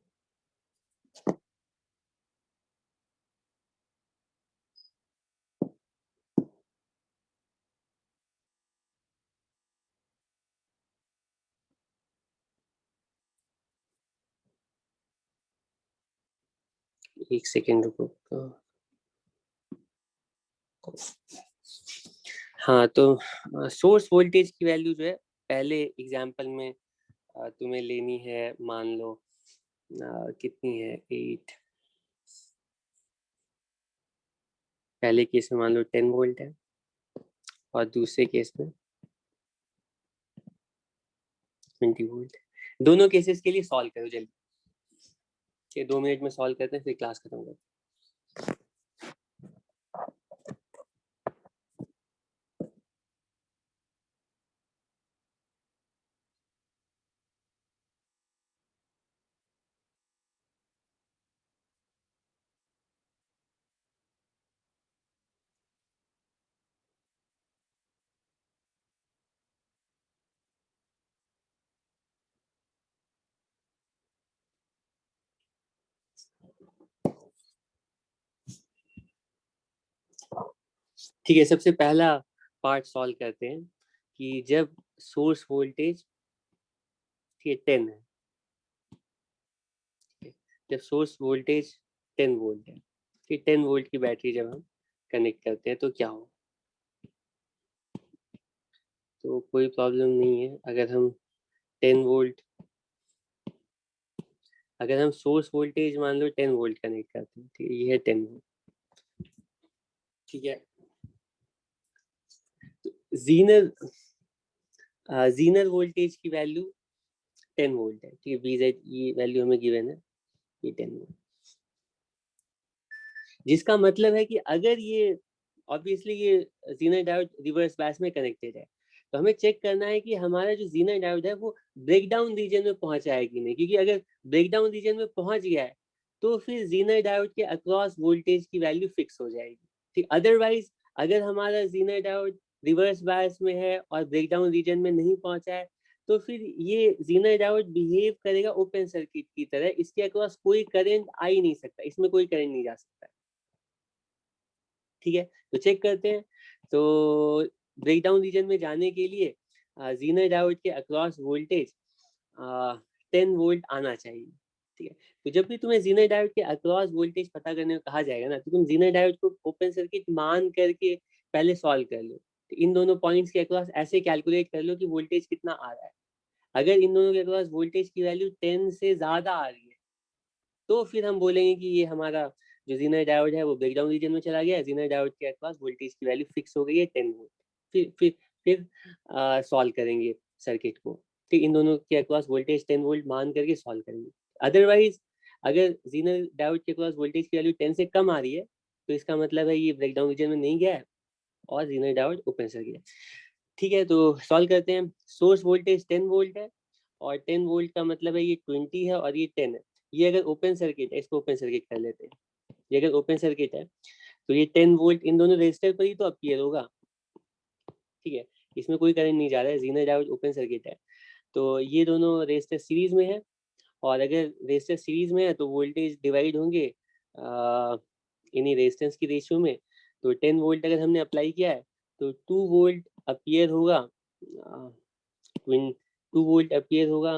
एक सेकेंड रुको। हाँ, तो सोर्स वोल्टेज की वैल्यू जो है पहले एग्जांपल में तुम्हें लेनी है, मान लो कितनी है 8, पहले केस में मान लो 10 वोल्ट है और दूसरे केस में 20 वोल्ट है। दोनों केसेस के लिए सॉल्व करो जल्दी, ये 2 मिनट में सॉल्व करते हैं फिर क्लास खत्म करते हैं। ठीक है, सबसे पहला पार्ट सॉल्व करते हैं कि जब सोर्स वोल्टेज 10 है, जब सोर्स वोल्टेज 10 वोल्ट है, फिर 10 वोल्ट की बैटरी जब हम कनेक्ट करते हैं तो क्या हो। तो कोई प्रॉब्लम नहीं है अगर हम 10 वोल्ट, अगर हम सोर्स वोल्टेज मान लो 10 वोल्ट कनेक्ट करते हैं, ठीक है, ये है 10 वोल्ट, ठीक है। जीनर जीनर वोल्टेज की वैल्यू 10 वोल्ट है, ठीक है, VZ ये वैल्यू हमें गिवन है, ये 10 वोल्ट, जिसका मतलब है कि अगर ये ऑब्वियसली ये जीनर डायोड रिवर्स बायस में कनेक्टेड है, तो हमें चेक करना है कि हमारा जो जीनर डायोड है वो ब्रेकडाउन रीजन में पहुंचा है कि नहीं, क्योंकि अगर ब्रेकडाउन रीजन में पहुंच गया है तो फिर जीनर डायोड के अक्रॉस वोल्टेज की वैल्यू फिक्स हो जाएगी, ठीक। अदरवाइज अगर हमारा जीनर डायोड रिवर्स बायस में है और ब्रेकडाउन रीजन में नहीं पहुंचा है तो फिर ये जीनर डायोड बिहेव करेगा ओपन सर्किट की तरह, इसके अक्रॉस कोई करंट आ ही नहीं सकता, इसमें कोई करंट नहीं जा सकता, ठीक है। तो चेक करते हैं, तो ब्रेकडाउन रीजन में जाने के लिए जीनर डायोड के अक्रॉस वोल्टेज 10 वोल्ट आना चाहिए, ठीक है। तो जब भी तुम्हें जीनर डायोड के अक्रॉस वोल्टेज पता करने को कहा जाएगा ना, तो तुम जीनर डायोड को ओपन सर्किट मान करके पहले सॉल्व कर लो, तो इन दोनों पॉइंट्स के अक्रॉस ऐसे कैलकुलेट कर लो कि वोल्टेज कितना आ रहा है। अगर इन दोनों के अक्रॉस वोल्टेज की वैल्यू 10 से ज्यादा आ रही है तो फिर हम बोलेंगे कि ये हमारा जो जीनर डायोड है वो ब्रेकडाउन रीजन में चला गया है, जीनर डायोड के आसपास वोल्टेज की वैल्यू फिक्स हो गई है 10 वोल्ट। फिर सॉल्व करेंगे सर्किट को, ठीक, इन दोनों के आसपास वोल्टेज 10 वोल्ट मान करके सॉल्व करेंगे। अदरवाइज अगर जीनर डायोड के आसपास वोल्टेज की वैल्यू 10 से कम आ रही है तो इसका मतलब है ये ब्रेकडाउन रीजन में नहीं गया है और जीनर डायोड ओपन सर्किट है, ठीक है। तो सॉल्व करते हैं, सोर्स वोल्टेज 10 वोल्ट है और 10 वोल्ट का मतलब है ये 20 है और ये 10 है। ये अगर ओपन सर्किट है, इसको ओपन सर्किट कर लेते हैं, ये अगर ओपन सर्किट है तो ये 10 वोल्ट इन दोनों रेजिस्टर पर ही तो अपीयर होगा, ठीक है, इसमें कोई करंट नहीं जा रहा है, जीनर डायोड ओपन सर्किट है। तो ये दोनों रेजिस्टर सीरीज में है और अगर रेजिस्टर सीरीज में है तो वोल्टेज डिवाइड होंगे इन्हीं रेजिस्टेंस की रेशियो में। तो 10 वोल्ट अगर हमने अप्लाई किया है तो 2 वोल्ट अपीयर होगा, 2 वोल्ट अपीयर होगा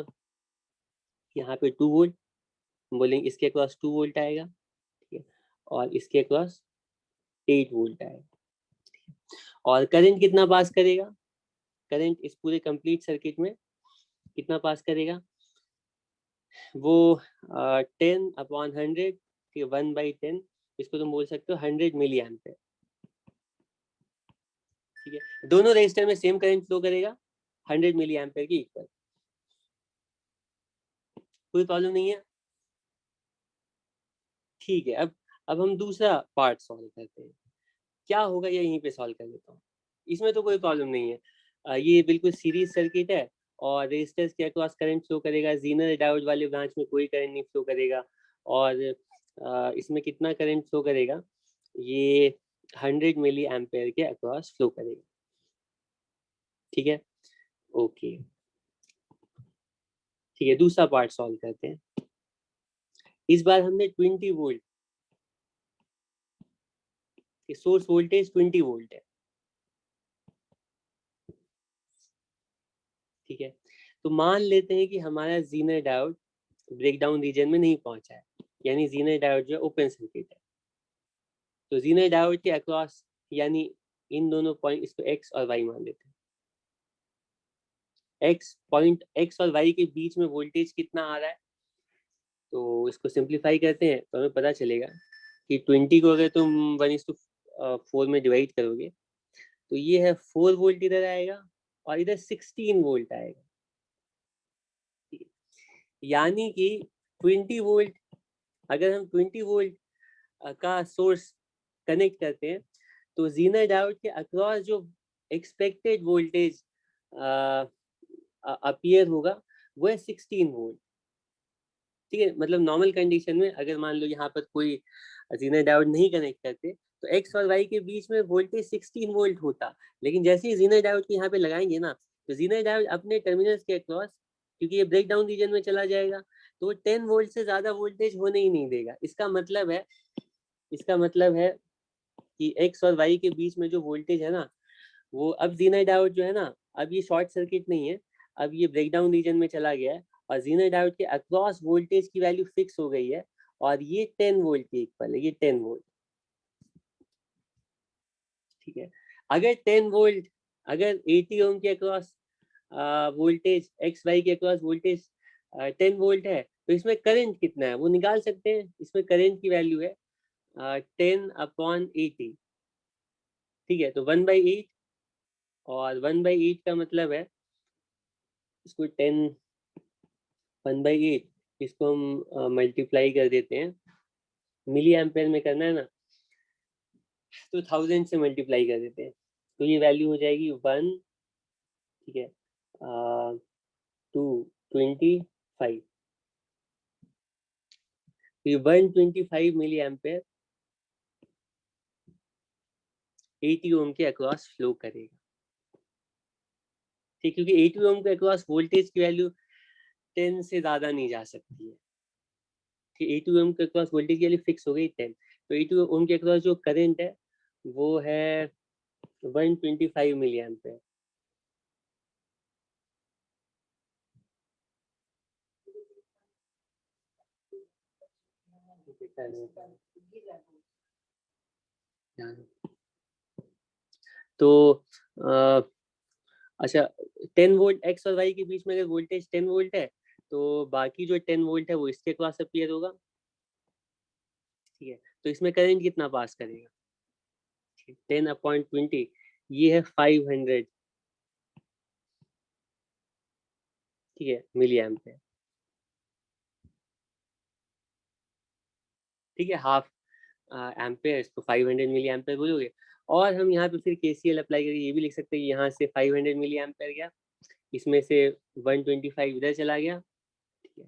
यहाँ पे, 2 वोल्ट बोलेंगे, इसके अक्रॉस 2 वोल्ट आएगा, ठीक है, और इसके अक्रॉस 8 वोल्ट आएगा। और करंट कितना पास करेगा, करंट इस पूरे कंप्लीट सर्किट में कितना पास करेगा, वो 10/100, 1/10, इसको तुम बोल सकते हो 100 मिली एम्पेयर, ठीक है। दोनों रेजिस्टर में सेम करंट फ्लो करेगा 100 मिली एम्पेयर की इक्वल, कोई प्रॉब्लम नहीं है, ठीक है। अब हम दूसरा पार्ट सॉल्व करते हैं, क्या होगा ये यहीं पे सॉल्व कर लेता हूँ, इसमें तो कोई प्रॉब्लम नहीं है। ये बिल्कुल सीरीज सर्किट है और रेजिस्टर्स के अक्रॉस करंट फ्लो करेगा, जीनर डायोड वाले ब्रांच में कोई करंट नहीं फ्लो करेगा और इसमें कितना करंट फ्लो करेगा, ये 100 मिली एम्पेयर के अक्रॉस फ्लो करेगा, ठीक है, ओके, ठीक है। दूसरा पार्ट सॉल्व करते हैं, इस बार हमने 20 वोल्ट, सोर्स वोल्टेज 20 वोल्ट है, ठीक है। तो मान लेते हैं कि हमारा जीनर डायोड ब्रेकडाउन रीजन में नहीं पहुंचा है, यानी जीनर डायोड जो ओपन सर्किट है। तो जीनर डायोड के अक्रॉस यानी इन दोनों पॉइंट, इसको एक्स और वाई मान लेते हैं, एक्स पॉइंट, एक्स और वाई के बीच में वोल्टेज कितना आ रहा है, तो इसको सिंप्लीफाई करते हैं तो हमें पता चलेगा कि 20 को अगर तुम 1:4 4 में डिवाइड करोगे तो ये है 4 वोल्ट इधर आएगा और इधर 16 वोल्ट आएगा, यानी कि 20 वोल्ट, अगर हम 20 वोल्ट का सोर्स कनेक्ट करते हैं तो जीनर डायोड के अक्रॉस जो एक्सपेक्टेड वोल्टेज अपीयर होगा वो है 16 वोल्ट। ठीक है, मतलब नॉर्मल कंडीशन में अगर मान लो यहाँ पर कोई जीनर डायोड नहीं कनेक्ट करते तो एक्स और वाई के बीच में वोल्टेज 16 वोल्ट होता, लेकिन जैसे ही जीनर डायोड को यहाँ पे लगाएंगे ना तो जीनर डायोड अपने टर्मिनल्स के अक्रॉस, क्योंकि ये ब्रेक डाउन रीजन में चला जाएगा, तो 10 वोल्ट से ज्यादा वोल्टेज होने ही नहीं देगा। इसका मतलब है कि एक्स और वाई के बीच में जो वोल्टेज है ना, वो अब जीनर डायोड जो है ना, अब ये शॉर्ट सर्किट नहीं है, अब ये ब्रेक डाउन रीजन में चला गया है और जीनर डायोड के अक्रॉस वोल्टेज की वैल्यू फिक्स हो गई है और ये 10 वोल्ट के इक्वल है, ये 10 वोल्ट। ठीक है, अगर 10 वोल्ट, अगर 80 ओम के अक्रॉस वोल्टेज, एक्स वाई के अक्रॉस वोल्टेज 10 वोल्ट है तो इसमें करंट कितना है वो निकाल सकते हैं। इसमें करंट की वैल्यू है 10/80। ठीक है, तो 1/8, और 1/8 का मतलब है, इसको 1/8 इसको हम मल्टीप्लाई कर देते हैं, मिली एम्पेयर में करना है ना तो 1000 से मल्टीप्लाई कर देते हैं तो ये वैल्यू हो जाएगी 1, ठीक है, 225, तो ये 125 मिली एम्पेयर 80 ओम के अक्रॉस फ्लो करेगा। ठीक, क्योंकि 80 ओम के अक्रॉस वोल्टेज की वैल्यू 10 से ज्यादा नहीं जा सकती है। ठीक, 80 ओम के अक्रॉस वोल्टेज की वैल्यू फिक्स हो गई 10, तो 80 ओम के अक्रॉस जो करंट है वो है 125 मिली एम्पेयर। तो अच्छा, 10 वोल्ट एक्स और वाई के बीच में अगर वोल्टेज 10 वोल्ट है तो बाकी जो 10 वोल्ट है वो इसके क्रॉस अपीयर होगा। ठीक है, तो इसमें करंट कितना पास करेगा, 10/20, ये है 500, ठीक है, मिली एम्पेयर। ठीक है, हाफ एम्पेयर तो 500 मिली एम्पेयर बोलोगे, और हम यहाँ पे फिर केसीएल अप्लाई करके ये भी लिख सकते हैं कि यहाँ से 500 मिली एम्पेयर गया, इसमें से 125 इधर चला गया। ठीक है,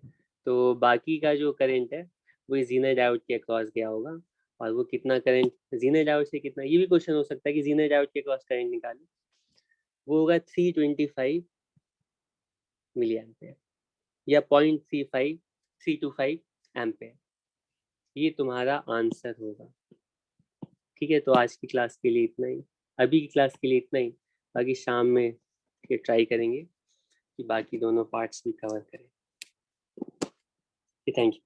तो बाकी का जो करंट है वो जीनर डायोड के अक्रॉस गया होगा, और वो कितना करंट जीनर डायोड से कितना, ये भी क्वेश्चन हो सकता है कि जीनर डायोड के अक्रॉस करंट निकालें, वो होगा 325 मिली एम्पेयर या 0.35325 एम्पेयर। ये तुम्हारा आंसर होगा। ठीक है, तो आज की क्लास के लिए इतना ही, अभी की क्लास के लिए इतना ही, बाकी शाम में ये ट्राई करेंगे कि बाकी दोनों पार्ट्स भी कवर करें। Thank you.